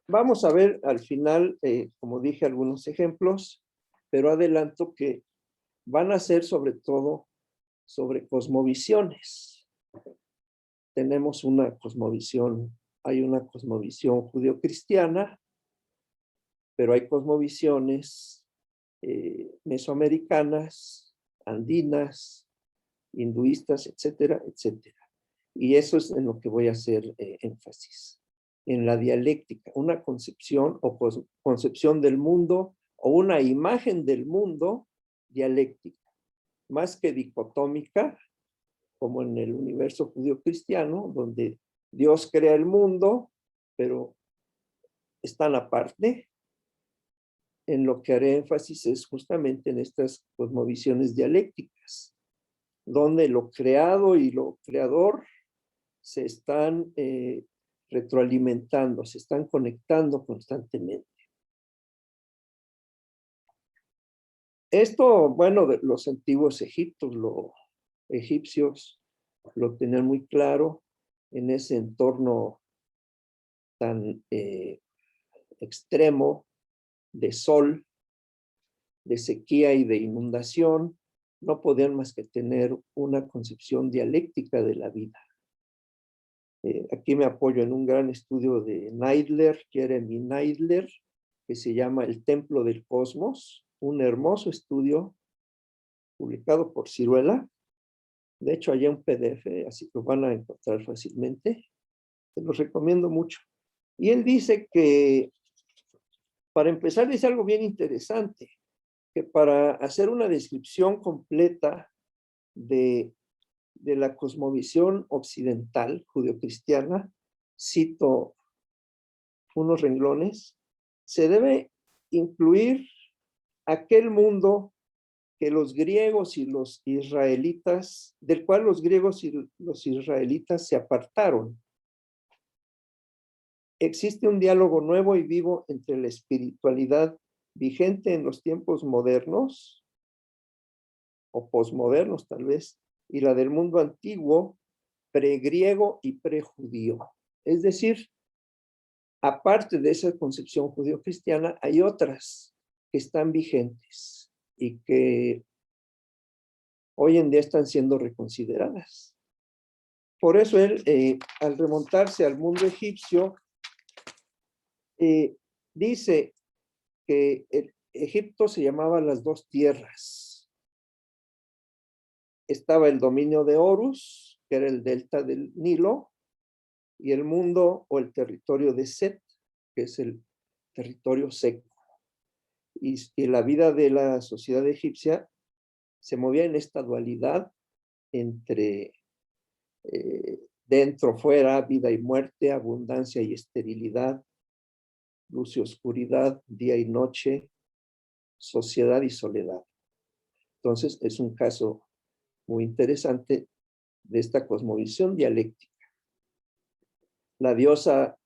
Vamos a ver al final, como dije, algunos ejemplos, pero adelanto que van a ser sobre todo sobre cosmovisiones. Tenemos una cosmovisión, hay una cosmovisión judio-cristiana, pero hay cosmovisiones mesoamericanas, andinas, hinduistas, etcétera, etcétera. Y eso es en lo que voy a hacer énfasis. En la dialéctica, una concepción o concepción del mundo o una imagen del mundo dialéctica, más que dicotómica, como en el universo judío-cristiano, donde Dios crea el mundo, pero están aparte. En lo que haré énfasis es justamente en estas cosmovisiones dialécticas, donde lo creado y lo creador se están retroalimentando, se están conectando constantemente. Esto, bueno, de los antiguos egipcios lo tenían muy claro en ese entorno tan extremo de sol, de sequía y de inundación. No podían más que tener una concepción dialéctica de la vida. Aquí me apoyo en un gran estudio de Neidler, Jeremy Neidler, que se llama El Templo del Cosmos, un hermoso estudio publicado por Ciruela. De hecho, hay un PDF, así que lo van a encontrar fácilmente. Te los recomiendo mucho. Y él dice que, para empezar, dice algo bien interesante, que para hacer una descripción completa de la cosmovisión occidental judeocristiana, cito unos renglones, se debe incluir aquel mundo que los griegos y los israelitas, del cual los griegos y los israelitas se apartaron. Existe un diálogo nuevo y vivo entre la espiritualidad vigente en los tiempos modernos, o posmodernos tal vez, y la del mundo antiguo, pregriego y prejudío. Es decir, aparte de esa concepción judío-cristiana, hay otras que están vigentes y que hoy en día están siendo reconsideradas. Por eso él, al remontarse al mundo egipcio, dice que Egipto se llamaba las dos tierras. Estaba el dominio de Horus, que era el delta del Nilo, y el mundo o el territorio de Set, que es el territorio seco. Y la vida de la sociedad egipcia se movía en esta dualidad entre dentro, fuera, vida y muerte, abundancia y esterilidad, luz y oscuridad, día y noche, sociedad y soledad. Entonces, es un caso muy interesante de esta cosmovisión dialéctica. La diosa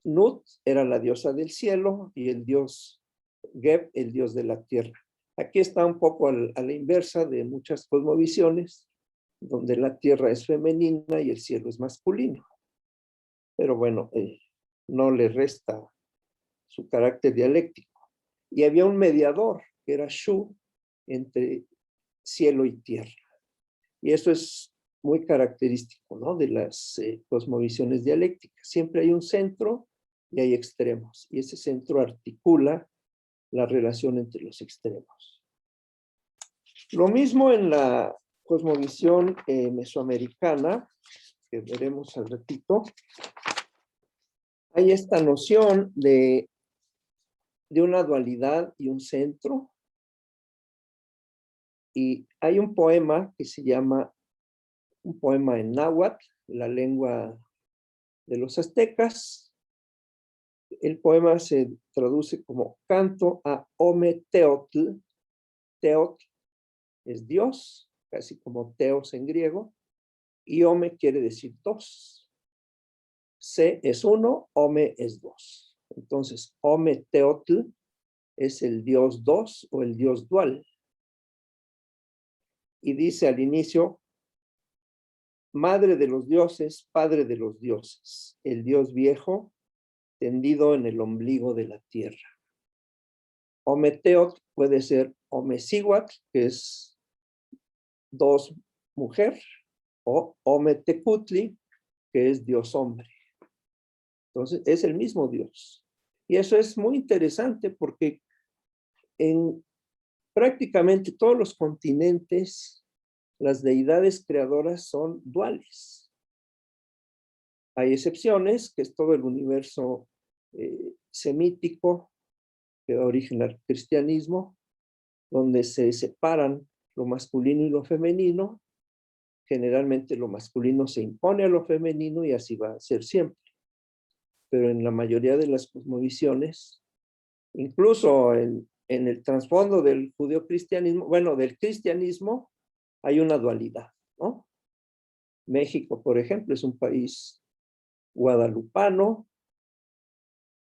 Nut era la diosa del cielo y el dios Geb, el dios de la tierra. Aquí está un poco a la inversa de muchas cosmovisiones, donde la tierra es femenina y el cielo es masculino. Pero bueno, no le resta su carácter dialéctico. Y había un mediador, que era Shu, entre cielo y tierra. Y eso es muy característico, ¿no?, de las cosmovisiones dialécticas. Siempre hay un centro y hay extremos. Y ese centro articula la relación entre los extremos. Lo mismo en la cosmovisión mesoamericana, que veremos al ratito. Hay esta noción de una dualidad y un centro. Y hay un poema que se llama, un poema en náhuatl, la lengua de los aztecas. El poema se traduce como Canto a Ometeotl. Teotl es Dios, casi como Teos en griego, y Ome quiere decir dos. Se es uno, Ome es dos. Entonces, Ometeotl es el Dios dos o el Dios dual. Y dice al inicio: Madre de los dioses, padre de los dioses, el Dios viejo tendido en el ombligo de la tierra. Ometeotl puede ser Omecihuatl, que es dos mujer, o Ometecutli, que es Dios hombre. Entonces, es el mismo Dios. Y eso es muy interesante porque en prácticamente todos los continentes, las deidades creadoras son duales. Hay excepciones, que es todo el universo semítico, que da origen al cristianismo, donde se separan lo masculino y lo femenino. Generalmente lo masculino se impone a lo femenino y así va a ser siempre. Pero en la mayoría de las cosmovisiones, incluso en el trasfondo del judeocristianismo, bueno, del cristianismo, hay una dualidad, ¿no? México, por ejemplo, es un país guadalupano.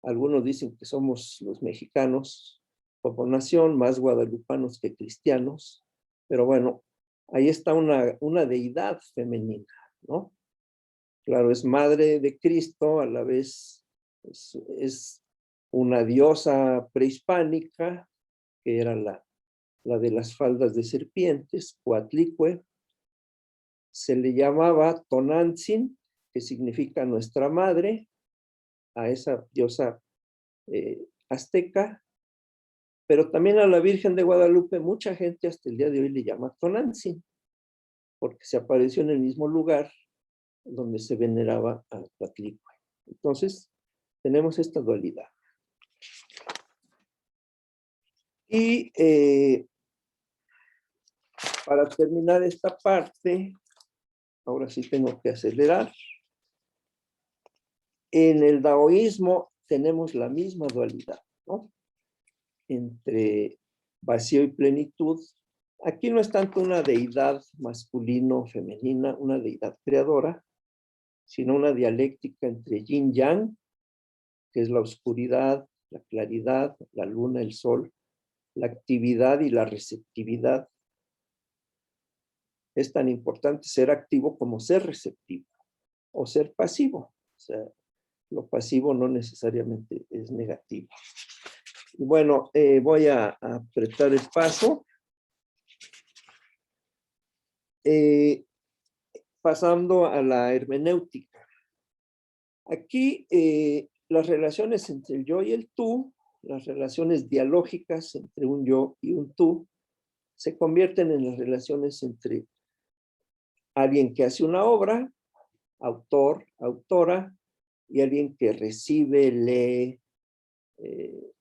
Algunos dicen que somos los mexicanos como nación más guadalupanos que cristianos, pero bueno, ahí está una deidad femenina, ¿no? Claro, es madre de Cristo, a la vez es una diosa prehispánica, que era la de las faldas de serpientes, Coatlicue. Se le llamaba Tonantzin, que significa nuestra madre, a esa diosa azteca, pero también a la Virgen de Guadalupe mucha gente hasta el día de hoy le llama Tonantzin, porque se apareció en el mismo lugar donde se veneraba a Coatlicue. Entonces, tenemos esta dualidad. Y para terminar esta parte, ahora sí tengo que acelerar. En el daoísmo tenemos la misma dualidad, ¿no?, entre vacío y plenitud. Aquí no es tanto una deidad masculino o femenina, una deidad creadora, sino una dialéctica entre yin yang, que es la oscuridad, la claridad, la luna, el sol, la actividad y la receptividad. Es tan importante ser activo como ser receptivo o ser pasivo. O sea, lo pasivo no necesariamente es negativo. Y bueno, voy a apretar el paso. Pasando a la hermenéutica. Aquí las relaciones entre el yo y el tú, las relaciones dialógicas entre un yo y un tú, se convierten en las relaciones entre alguien que hace una obra, autor, autora, y alguien que recibe, lee,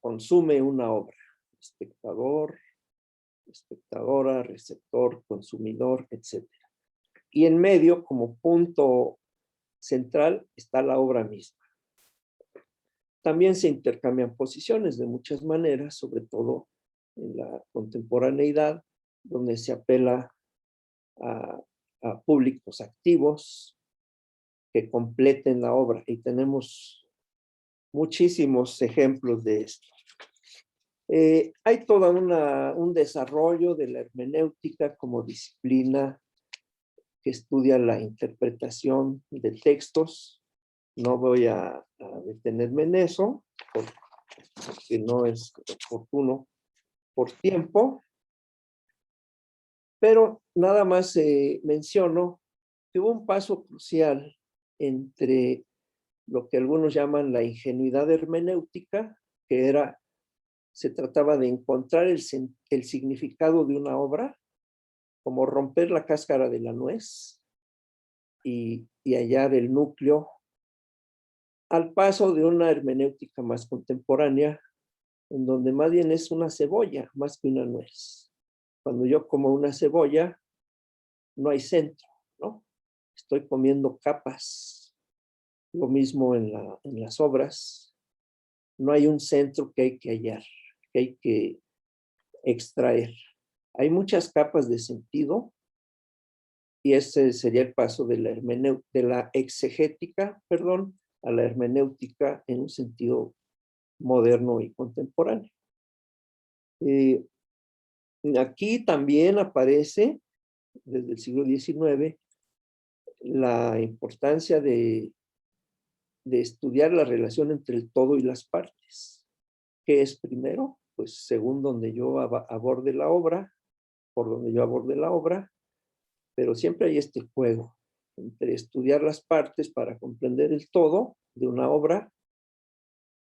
consume una obra, espectador, espectadora, receptor, consumidor, etc. Y en medio, como punto central, está la obra misma. También se intercambian posiciones de muchas maneras, sobre todo en la contemporaneidad, donde se apela a públicos activos que completen la obra. Y tenemos muchísimos ejemplos de esto. Hay todo un desarrollo de la hermenéutica como disciplina que estudia la interpretación de textos. No voy a detenerme en eso, porque no es oportuno por tiempo, pero nada más menciono que hubo un paso crucial entre lo que algunos llaman la ingenuidad hermenéutica, que se trataba de encontrar el significado de una obra, como romper la cáscara de la nuez y hallar el núcleo, al paso de una hermenéutica más contemporánea, en donde más bien es una cebolla más que una nuez. Cuando yo como una cebolla, no hay centro, ¿no? Estoy comiendo capas. Lo mismo en las obras. No hay un centro que hay que hallar, que hay que extraer. Hay muchas capas de sentido y ese sería el paso de la exegética, a la hermenéutica en un sentido moderno y contemporáneo. Aquí también aparece, desde el siglo XIX, la importancia de estudiar la relación entre el todo y las partes. ¿Qué es primero? Pues según donde yo aborde la obra, por donde yo aborde la obra, pero siempre hay este juego entre estudiar las partes para comprender el todo de una obra.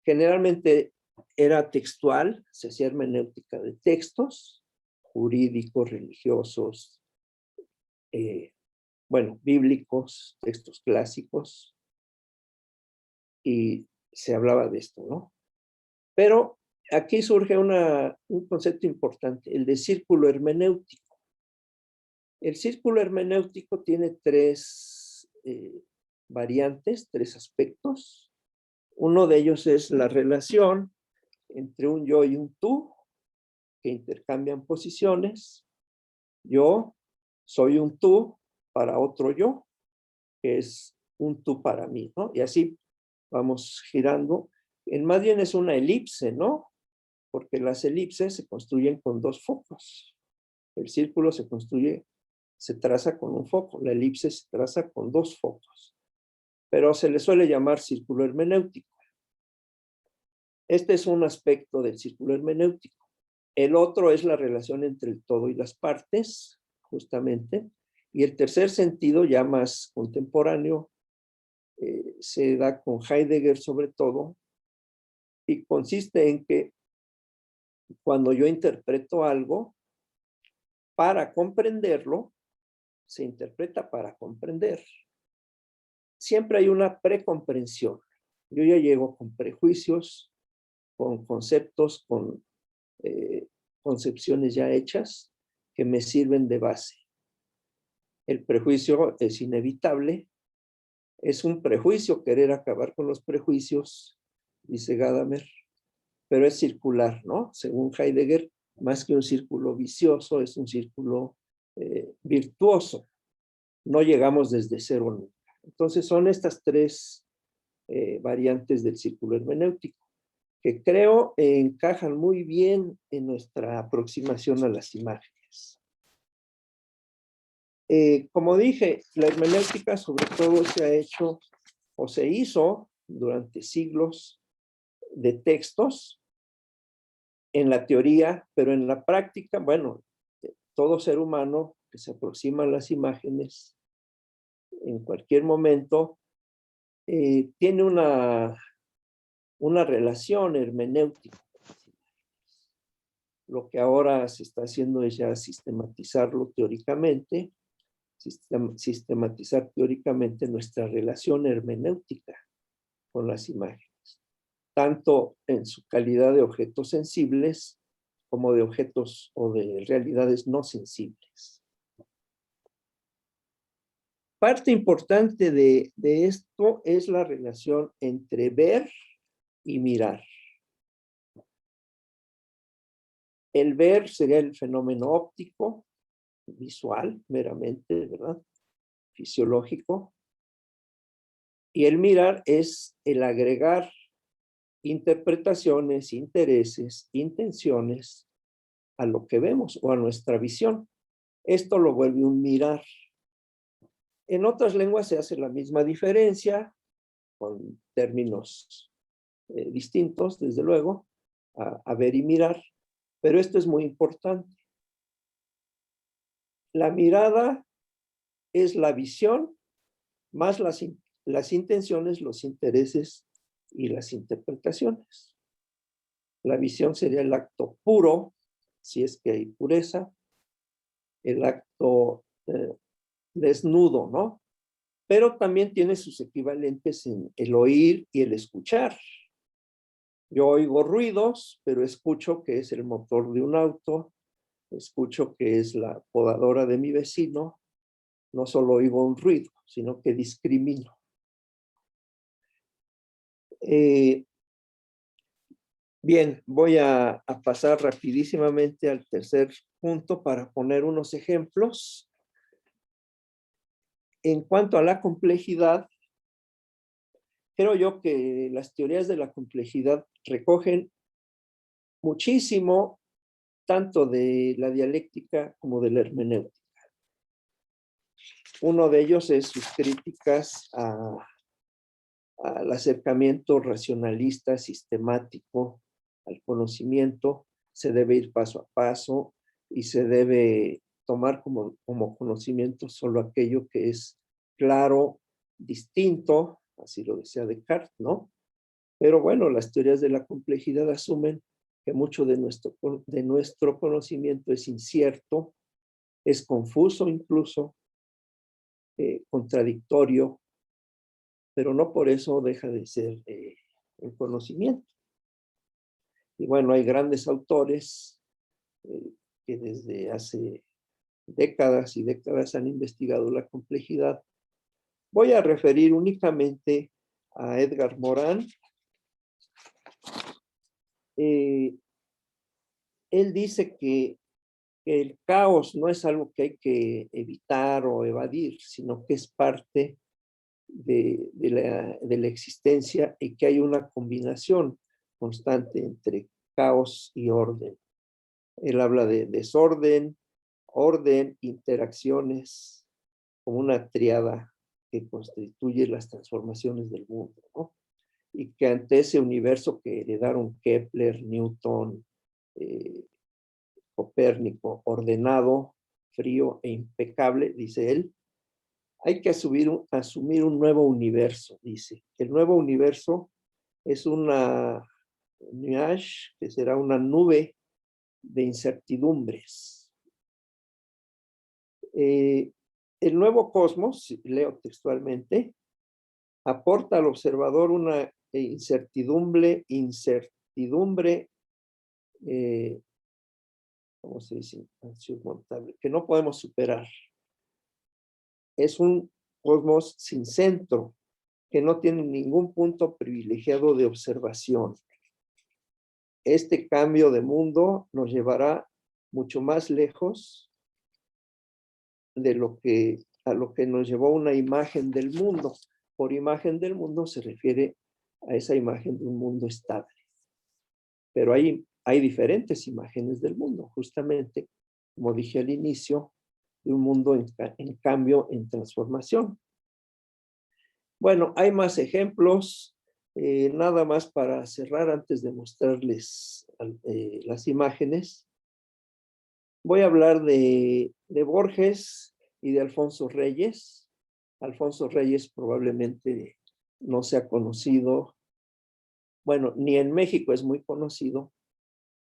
Generalmente era textual, se hacía hermenéutica de textos jurídicos, religiosos, bíblicos, textos clásicos, y se hablaba de esto, ¿no? Pero aquí surge un concepto importante, el de círculo hermenéutico. El círculo hermenéutico tiene tres variantes, tres aspectos. Uno de ellos es la relación entre un yo y un tú, que intercambian posiciones. Yo soy un tú para otro yo, que es un tú para mí, ¿no? Y así vamos girando. Más bien es una elipse, ¿no? Porque las elipses se construyen con dos focos. El círculo se traza con un foco. La elipse se traza con dos focos. Pero se le suele llamar círculo hermenéutico. Este es un aspecto del círculo hermenéutico. El otro es la relación entre el todo y las partes, justamente. Y el tercer sentido, ya más contemporáneo, se da con Heidegger sobre todo, y consiste en que cuando yo interpreto algo, para comprenderlo, se interpreta para comprender. Siempre hay una precomprensión. Yo ya llego con prejuicios, con conceptos, con concepciones ya hechas que me sirven de base. El prejuicio es inevitable. Es un prejuicio querer acabar con los prejuicios, dice Gadamer, pero es circular, ¿no? Según Heidegger, más que un círculo vicioso, es un círculo virtuoso. No llegamos desde cero nunca. Entonces son estas tres variantes del círculo hermenéutico, que creo encajan muy bien en nuestra aproximación a las imágenes. Como dije, la hermenéutica sobre todo se ha hecho o se hizo durante siglos de textos en la teoría, pero en la práctica, bueno, todo ser humano que se aproxima a las imágenes en cualquier momento tiene una relación hermenéutica. Lo que ahora se está haciendo es ya sistematizarlo teóricamente, sistematizar teóricamente nuestra relación hermenéutica con las imágenes, tanto en su calidad de objetos sensibles como de objetos o de realidades no sensibles. Parte importante de esto es la relación entre ver y mirar. El ver sería el fenómeno óptico, visual, meramente, ¿verdad? Fisiológico. Y el mirar es el agregar interpretaciones, intereses, intenciones a lo que vemos o a nuestra visión. Esto lo vuelve un mirar. En otras lenguas se hace la misma diferencia, con términos distintos, desde luego, a ver y mirar, pero esto es muy importante. La mirada es la visión más las intenciones, los intereses y las interpretaciones. La visión sería el acto puro, si es que hay pureza, el acto desnudo, ¿no? Pero también tiene sus equivalentes en el oír y el escuchar. Yo oigo ruidos, pero escucho que es el motor de un auto, escucho que es la podadora de mi vecino, no solo oigo un ruido, sino que discrimino. Bien, voy a pasar rapidísimamente al tercer punto para poner unos ejemplos. En cuanto a la complejidad, creo yo que las teorías de la complejidad recogen muchísimo tanto de la dialéctica como de la hermenéutica. Uno de ellos es sus críticas al acercamiento racionalista, sistemático, al conocimiento. Se debe ir paso a paso y se debe tomar como conocimiento solo aquello que es claro, distinto, así lo decía Descartes, ¿no? Pero bueno, las teorías de la complejidad asumen que mucho de nuestro conocimiento es incierto, es confuso incluso, contradictorio, pero no por eso deja de ser el conocimiento. Y bueno, hay grandes autores que desde hace décadas y décadas han investigado la complejidad. Voy a referir únicamente a Edgar Morin. Él dice que el caos no es algo que hay que evitar o evadir, sino que es parte de la existencia y que hay una combinación constante entre caos y orden. Él habla de desorden, orden, interacciones, como una tríada que constituye las transformaciones del mundo, ¿no? Y que ante ese universo que heredaron Kepler, Newton, Copérnico, ordenado, frío e impecable, dice él, hay que asumir un nuevo universo, dice. El nuevo universo es una nuage, que será una nube de incertidumbres. El nuevo cosmos, leo textualmente, aporta al observador una incertidumbre, ¿cómo se dice? Insurmontable, que no podemos superar. Es un cosmos sin centro, que no tiene ningún punto privilegiado de observación. Este cambio de mundo nos llevará mucho más lejos de a lo que nos llevó una imagen del mundo. Por imagen del mundo se refiere a esa imagen de un mundo estable. Pero hay diferentes imágenes del mundo, justamente, como dije al inicio, de un mundo en cambio, en transformación. Bueno, hay más ejemplos, nada más para cerrar antes de mostrarles las imágenes. Voy a hablar de Borges y de Alfonso Reyes. Alfonso Reyes probablemente no sea conocido, bueno, ni en México es muy conocido,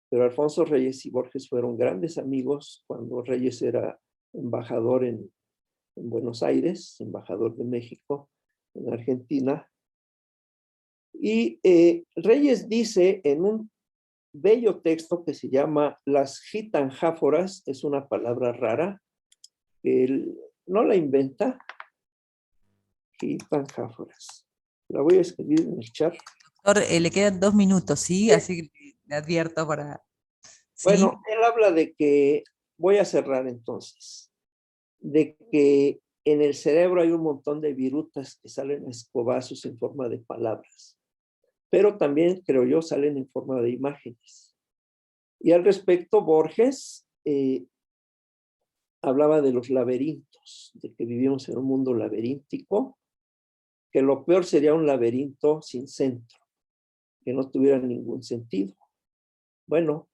pero Alfonso Reyes y Borges fueron grandes amigos cuando Reyes era embajador en Buenos Aires, embajador de México en Argentina. Y Reyes dice en un bello texto que se llama Las gitanjáforas, es una palabra rara, él no la inventa, gitanjáforas. La voy a escribir en el chat.
Doctor, le quedan 2 minutos, ¿sí? Así que le advierto para ¿Sí?
Bueno, él habla de que, voy a cerrar entonces, de que en el cerebro hay un montón de virutas que salen a escobazos en forma de palabras, pero también, creo yo, salen en forma de imágenes. Y al respecto, Borges hablaba de los laberintos, de que vivimos en un mundo laberíntico, que lo peor sería un laberinto sin centro, que no tuviera ningún sentido. Bueno,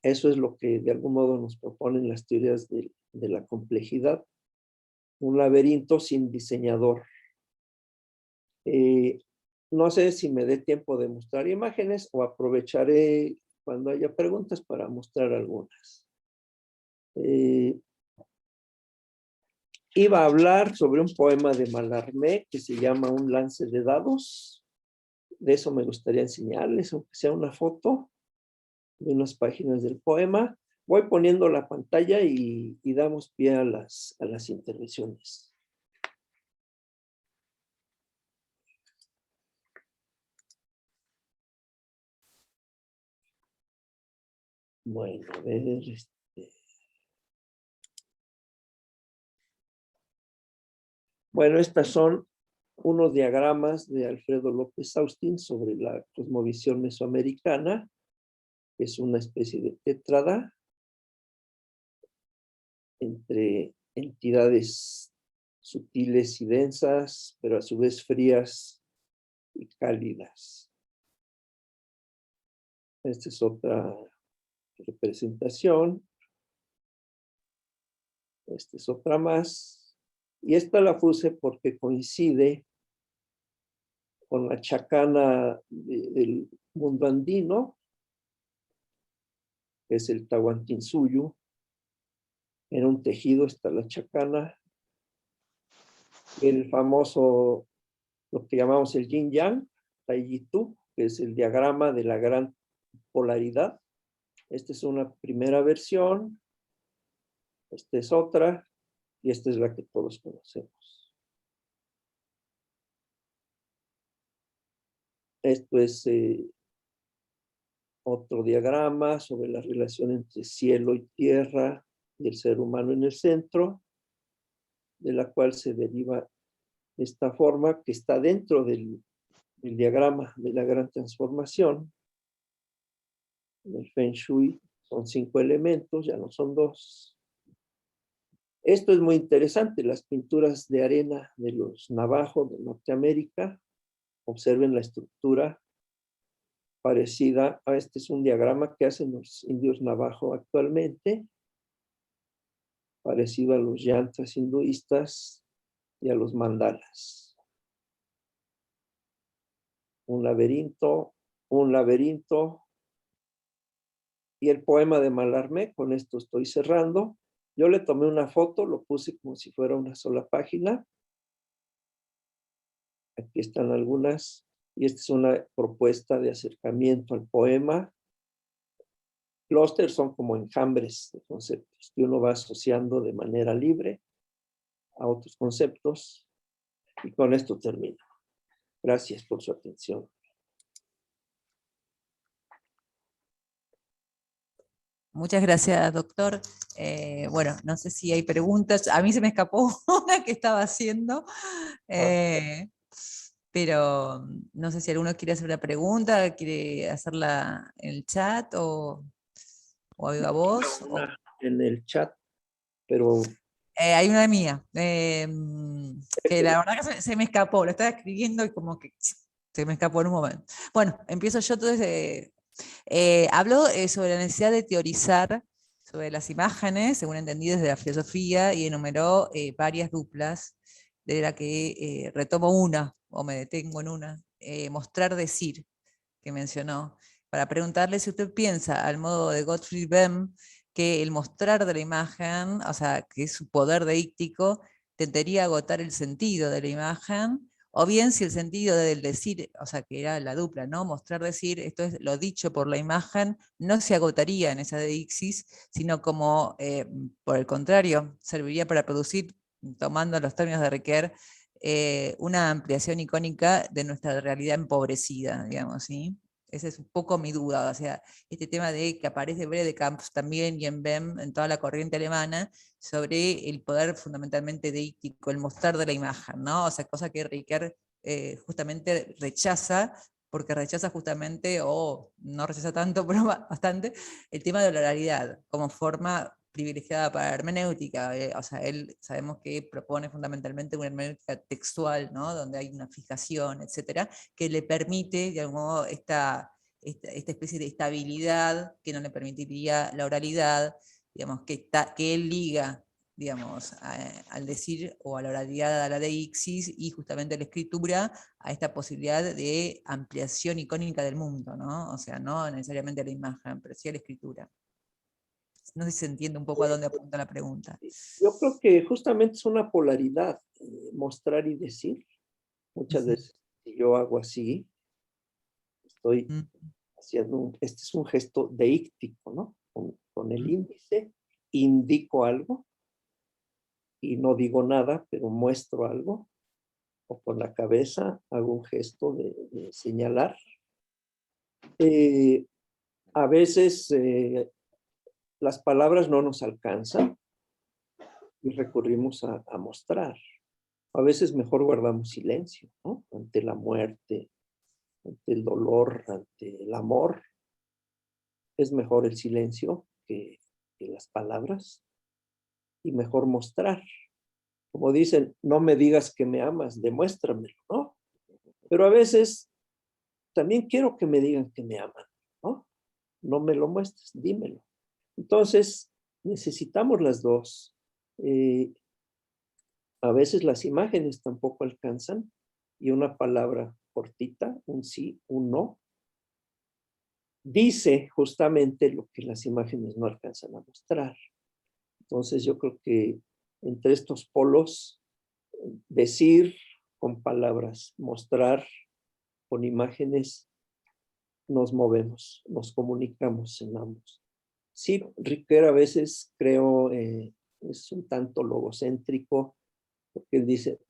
eso es lo que de algún modo nos proponen las teorías de la complejidad, un laberinto sin diseñador. No sé si me dé tiempo de mostrar imágenes o aprovecharé cuando haya preguntas para mostrar algunas. Iba a hablar sobre un poema de Mallarmé que se llama Un lance de dados. De eso me gustaría enseñarles, aunque sea una foto de unas páginas del poema. Voy poniendo la pantalla y damos pie a las intervenciones. Bueno, a ver, Bueno, estas son unos diagramas de Alfredo López Austin sobre la cosmovisión mesoamericana, que es una especie de tétrada entre entidades sutiles y densas, pero a su vez frías y cálidas. Esta es otra representación. Esta es otra más. Y esta la puse porque coincide con la chacana del mundo andino, que es el Tahuantinsuyo. En un tejido está la chacana. El famoso, lo que llamamos el yin yang, Taijitu, que es el diagrama de la gran polaridad. Esta es una primera versión, esta es otra, y esta es la que todos conocemos. Esto es otro diagrama sobre la relación entre cielo y tierra y el ser humano en el centro, de la cual se deriva esta forma que está dentro del diagrama de la gran transformación. En el Feng Shui son 5 elementos, ya no son 2. Esto es muy interesante, las pinturas de arena de los Navajo de Norteamérica. Observen la estructura parecida a este, es un diagrama que hacen los indios Navajo actualmente, parecido a los yantras hinduistas y a los mandalas. Un laberinto, y el poema de Mallarmé, con esto estoy cerrando. Yo le tomé una foto, lo puse como si fuera una sola página. Aquí están algunas, y esta es una propuesta de acercamiento al poema. Clústeres son como enjambres de conceptos que uno va asociando de manera libre a otros conceptos, y con esto termino. Gracias por su atención.
Muchas gracias, doctor. Bueno, no sé si hay preguntas. A mí se me escapó una que estaba haciendo, pero no sé si alguno quiere hacer una pregunta, quiere hacerla en el chat o a viva voz.
En el chat, pero...
Hay una mía, que la verdad que se me escapó, lo estaba escribiendo y como que se me escapó en un momento. Bueno, empiezo yo entonces. Habló sobre la necesidad de teorizar sobre las imágenes, según entendí desde la filosofía, y enumeró varias duplas, de la que retomo una, o me detengo en una, mostrar decir, que mencionó, para preguntarle si usted piensa, al modo de Gottfried Bem, que el mostrar de la imagen, o sea, que es su poder deíctico, tendería a agotar el sentido de la imagen, o bien si el sentido del decir, o sea, que era la dupla, ¿no? Mostrar, decir, esto es lo dicho por la imagen, no se agotaría en esa deixis, sino como, por el contrario, serviría para producir, tomando los términos de Riquet, una ampliación icónica de nuestra realidad empobrecida, digamos, ¿sí? Esa es un poco mi duda, o sea, este tema de que aparece Bredekamp también y en Bem, en toda la corriente alemana, sobre el poder fundamentalmente deíctico, el mostrar de la imagen, ¿no? O sea, cosa que Ricoeur justamente rechaza, porque rechaza justamente, o no rechaza tanto, pero bastante, el tema de la oralidad como forma privilegiada para la hermenéutica. O sea, él sabemos que propone fundamentalmente una hermenéutica textual, ¿no? Donde hay una fijación, etcétera, que le permite, de algún modo, esta especie de estabilidad que no le permitiría la oralidad, digamos, que él liga, digamos, al decir, o a la oralidad, a la deixis, y justamente a la escritura, a esta posibilidad de ampliación icónica del mundo, ¿no? O sea, no necesariamente a la imagen, pero sí a la escritura. No sé si se entiende un poco a dónde apunta la pregunta.
Yo creo que justamente es una polaridad, mostrar y decir. Muchas veces, si yo hago así, estoy haciendo, este es un gesto deíctico, ¿no? Con el índice indico algo y no digo nada, pero muestro algo, o con la cabeza hago un gesto de señalar. A veces las palabras no nos alcanzan y recurrimos a mostrar. A veces mejor guardamos silencio, ¿no? Ante la muerte, ante el dolor, ante el amor. Es mejor el silencio que las palabras, y mejor mostrar. Como dicen, no me digas que me amas, demuéstramelo, ¿no? Pero a veces también quiero que me digan que me aman, ¿no? No me lo muestres, dímelo. Entonces, necesitamos las dos. A veces las imágenes tampoco alcanzan, y una palabra cortita, un sí, un no, dice justamente lo que las imágenes no alcanzan a mostrar. Entonces yo creo que entre estos polos, decir con palabras, mostrar con imágenes, nos movemos, nos comunicamos en ambos. Sí, Ricoeur a veces creo es un tanto logocéntrico, porque él dice,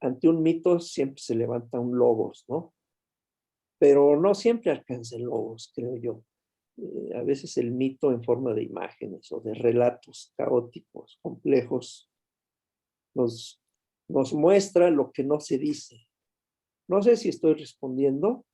ante un mito siempre se levanta un logos, ¿no? Pero no siempre alcanza el logos, creo yo. A veces el mito en forma de imágenes o de relatos caóticos, complejos, nos, nos muestra lo que no se dice. No sé si estoy respondiendo.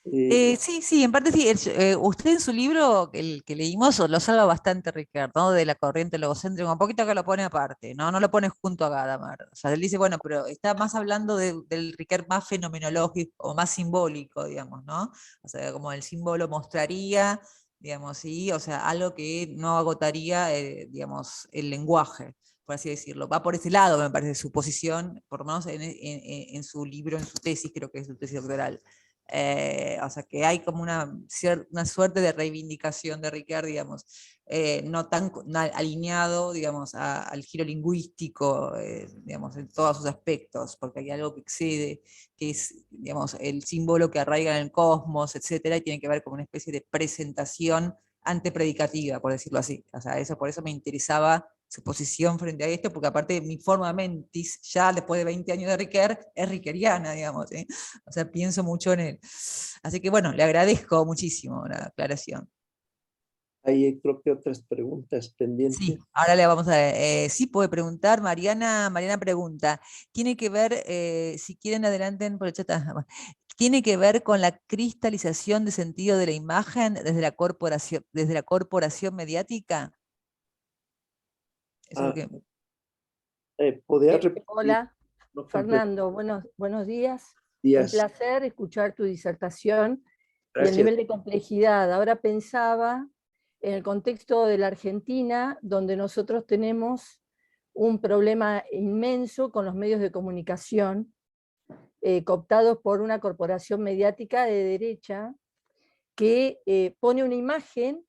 Sí, sí, en parte sí. Usted en su libro, el que leímos, lo salva bastante, Ricardo, ¿no? De la corriente logocéntrica, un poquito que lo pone aparte, ¿no? No lo pone junto a Gadamer. O sea, él dice, bueno, pero está más hablando del Ricoeur más fenomenológico o más simbólico, digamos, ¿no? O sea, como el símbolo mostraría, digamos, sí, o sea, algo que no agotaría, digamos, el lenguaje, por así decirlo. Va por ese lado, me parece, su posición, por lo menos en su libro, en su tesis, creo que es su tesis doctoral. O sea que hay como una suerte de reivindicación de Ricoeur, digamos, no tan alineado, digamos, al giro lingüístico, digamos, en todos sus aspectos, porque hay algo que excede, que es, digamos, el símbolo que arraiga en el cosmos, etcétera, y tiene que ver con una especie de presentación antepredicativa, por decirlo así. O sea, por eso me interesaba su posición frente a esto, porque aparte mi forma mentis, ya después de 20 años de Ricoeur, es riqueriana, digamos, ¿eh? O sea, pienso mucho en él. Así que bueno, le agradezco muchísimo la aclaración.
Hay creo que otras preguntas
Sí,
pendientes.
ahora le vamos a ver. Sí, puede preguntar. Mariana pregunta. Tiene que ver, si quieren adelanten por el chat. Tiene que ver con la cristalización de sentido de la imagen desde la corporación mediática. Eso es lo
Ah,
que.
¿podría repetir?
Hola,
No comprendí.
Fernando, buenos días. Un
Días.
placer escuchar tu disertación y el
Gracias.
nivel de complejidad. Ahora pensaba en el contexto de la Argentina, donde nosotros tenemos un problema inmenso con los medios de comunicación, cooptados por una corporación mediática de derecha que pone una imagen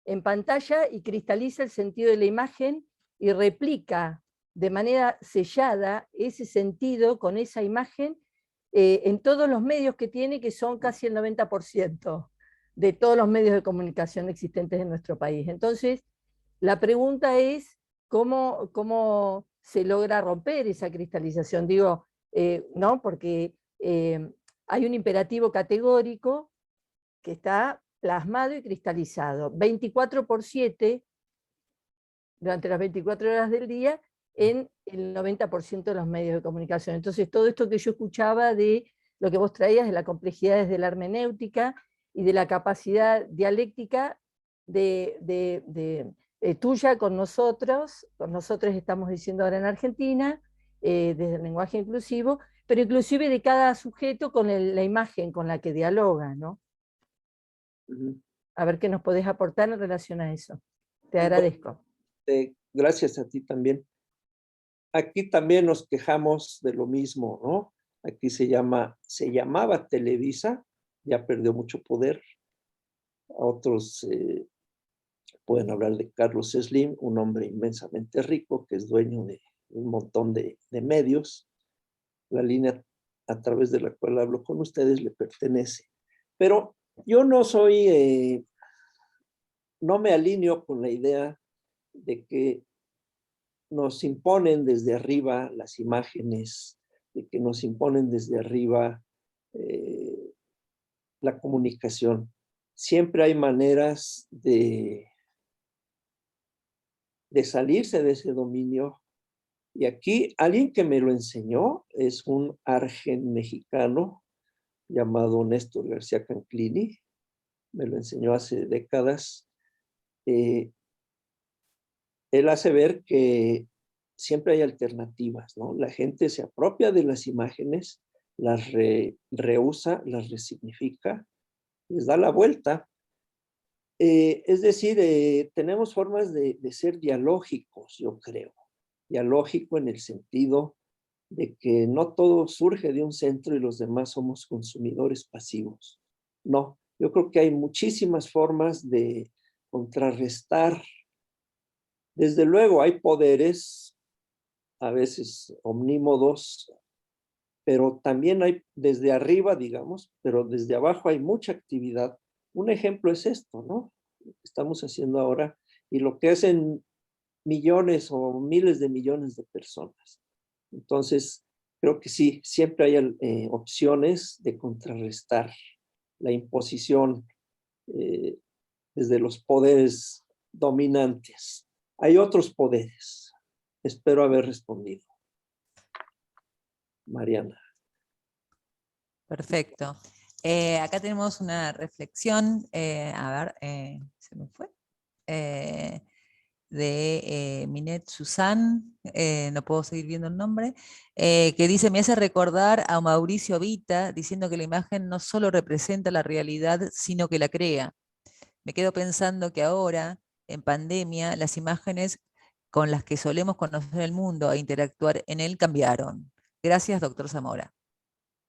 en pantalla y cristaliza el sentido de la imagen y replica de manera sellada ese sentido con esa imagen en todos los medios que tiene, que son casi el 90% de todos los medios de comunicación existentes en nuestro país. Entonces, la pregunta es cómo se logra romper esa cristalización. Digo, ¿no? Porque hay un imperativo categórico que está plasmado y cristalizado, 24/7, durante las 24 horas del día, en el 90% de los medios de comunicación. Entonces, todo esto que yo escuchaba de lo que vos traías, de la complejidad de la hermenéutica y de la capacidad dialéctica tuya con nosotros estamos diciendo ahora en Argentina, desde el lenguaje inclusivo, pero inclusive de cada sujeto con la imagen con la que dialoga, ¿no? A ver qué nos podés aportar en relación a eso. Te agradezco.
Gracias a ti también. Aquí también nos quejamos de lo mismo, ¿no? Aquí se llamaba Televisa, ya perdió mucho poder. Otros pueden hablar de Carlos Slim, un hombre inmensamente rico que es dueño de un montón de medios. La línea a través de la cual hablo con ustedes le pertenece. Pero yo no me alineo con la idea de que nos imponen desde arriba las imágenes, de que nos imponen desde arriba la comunicación. Siempre hay maneras de salirse de ese dominio. Y aquí alguien que me lo enseñó es un argen mexicano llamado Néstor García Canclini. Me lo enseñó hace décadas. Él hace ver que siempre hay alternativas, ¿no? La gente se apropia de las imágenes, las reusa, las resignifica, les da la vuelta. Es decir, tenemos formas de ser dialógicos, yo creo. Dialógico en el sentido de que no todo surge de un centro y los demás somos consumidores pasivos. No, yo creo que hay muchísimas formas de contrarrestar. Desde luego hay poderes, a veces omnímodos, pero también hay desde arriba, digamos, pero desde abajo hay mucha actividad. Un ejemplo es esto, ¿no? Lo que estamos haciendo ahora y lo que hacen millones o miles de millones de personas. Entonces, creo que sí, siempre hay opciones de contrarrestar la imposición desde los poderes dominantes. Hay otros poderes. Espero haber respondido. Mariana.
Perfecto. Acá tenemos una reflexión, a ver, se me fue, de Minet Susan, no puedo seguir viendo el nombre, que dice, me hace recordar a Mauricio Vita diciendo que la imagen no solo representa la realidad, sino que la crea. Me quedo pensando que ahora, en pandemia, las imágenes con las que solemos conocer el mundo e interactuar en él cambiaron. Gracias, doctor Zamora.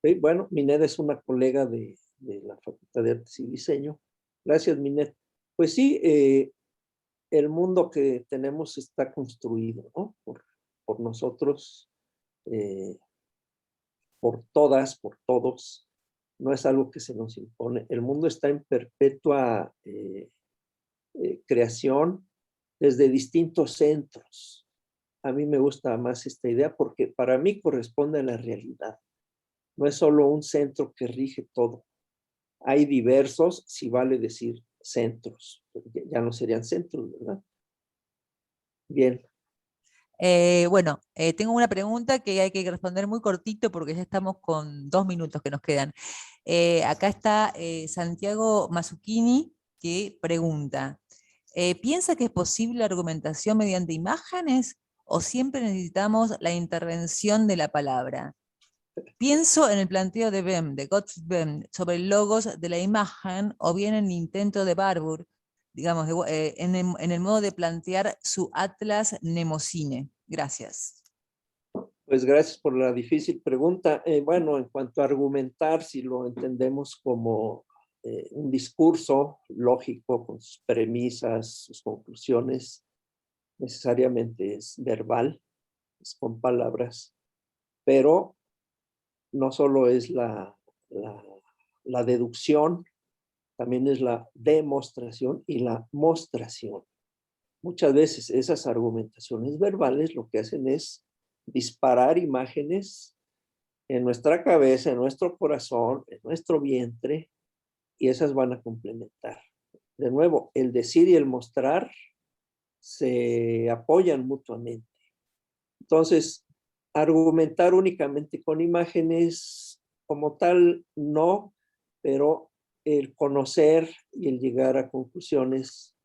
Sí, bueno, Minet es una colega de la Facultad de Artes y Diseño. Gracias, Minet. Pues sí, el mundo que tenemos está construido, ¿no? Por nosotros, por todas, por todos. No es algo que se nos impone. El mundo está en perpetua creación desde distintos centros. A mí me gusta más esta idea porque para mí corresponde a la realidad. No es solo un centro que rige todo. Hay diversos, si vale decir centros. Ya no serían centros, ¿verdad? Bien.
Bueno, tengo una pregunta que hay que responder muy cortito porque ya estamos con 2 minutos que nos quedan. Acá está Santiago Mazzuccini que pregunta, ¿piensa que es posible la argumentación mediante imágenes o siempre necesitamos la intervención de la palabra? Pienso en el planteo de Bem, de Gottfried Bem, sobre el logos de la imagen o bien en el intento de Barbour, digamos, en el modo de plantear su Atlas Mnemosine. Gracias.
Pues gracias por la difícil pregunta. Bueno, en cuanto a argumentar, si lo entendemos como un discurso lógico con sus premisas, sus conclusiones, necesariamente es verbal, es con palabras, pero no solo es la deducción, también es la demostración y la mostración. Muchas veces esas argumentaciones verbales lo que hacen es disparar imágenes en nuestra cabeza, en nuestro corazón, en nuestro vientre, y esas van a complementar. De nuevo, el decir y el mostrar se apoyan mutuamente. Entonces, argumentar únicamente con imágenes como tal, no, pero el conocer y el llegar a conclusiones,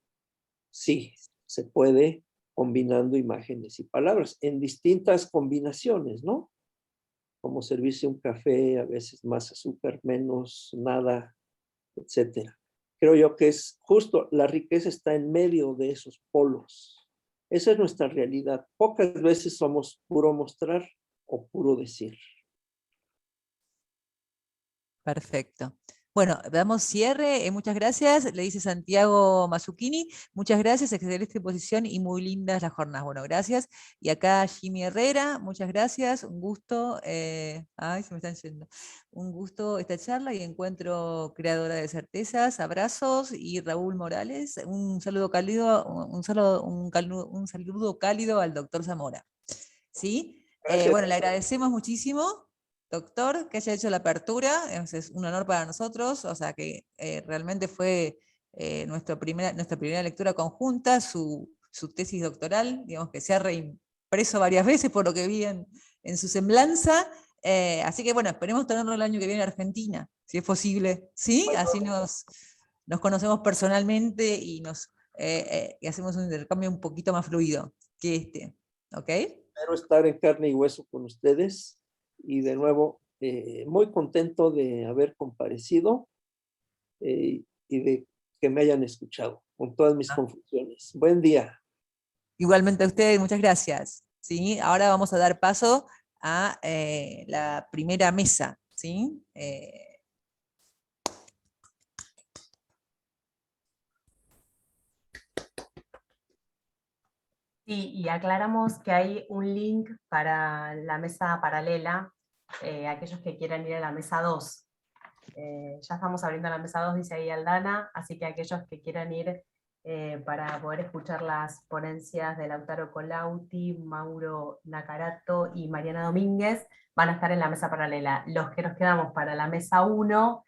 sí, se puede combinando imágenes y palabras en distintas combinaciones, ¿no? Como servirse un café, a veces más azúcar, menos, nada, etcétera. Creo yo que es justo, la riqueza está en medio de esos polos. Esa es nuestra realidad. Pocas veces somos puro mostrar o puro decir.
Perfecto. Bueno, damos cierre. Muchas gracias. Le dice Santiago Mazzuccini. Muchas gracias. Excelente exposición y muy lindas las jornadas. Bueno, gracias. Y acá Jimmy Herrera. Muchas gracias. Un gusto. Ay, se me están yendo. Un gusto esta charla y encuentro creadora de certezas. Abrazos. Y Raúl Morales. Un saludo cálido, un saludo cálido al doctor Zamora. ¿Sí? Bueno, le agradecemos muchísimo, doctor, que haya hecho la apertura. Es un honor para nosotros. O sea que realmente fue nuestra primera lectura conjunta, su tesis doctoral, digamos que se ha reimpreso varias veces por lo que vi en su semblanza. Así que bueno, esperemos tenerlo el año que viene en Argentina, si es posible. ¿Sí? Así nos conocemos personalmente y y hacemos un intercambio un poquito más fluido que este. ¿Ok?
Espero estar en carne y hueso con ustedes y de nuevo muy contento de haber comparecido y de que me hayan escuchado con todas mis confusiones. Buen día.
Igualmente a ustedes, muchas gracias. ¿Sí? Ahora vamos a dar paso a la primera mesa. ¿Sí?
Sí, y aclaramos que hay un link para la mesa paralela, aquellos que quieran ir a la mesa 2. Ya estamos abriendo la mesa 2, dice ahí Aldana, así que aquellos que quieran ir para poder escuchar las ponencias de Lautaro Colauti, Mauro Nacarato y Mariana Domínguez, van a estar en la mesa paralela. Los que nos quedamos para la mesa 1,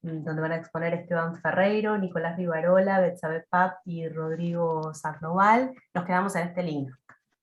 donde van a exponer Esteban Ferreiro, Nicolás Rivarola, Betsabe Pap y Rodrigo Sandoval, nos quedamos en este link.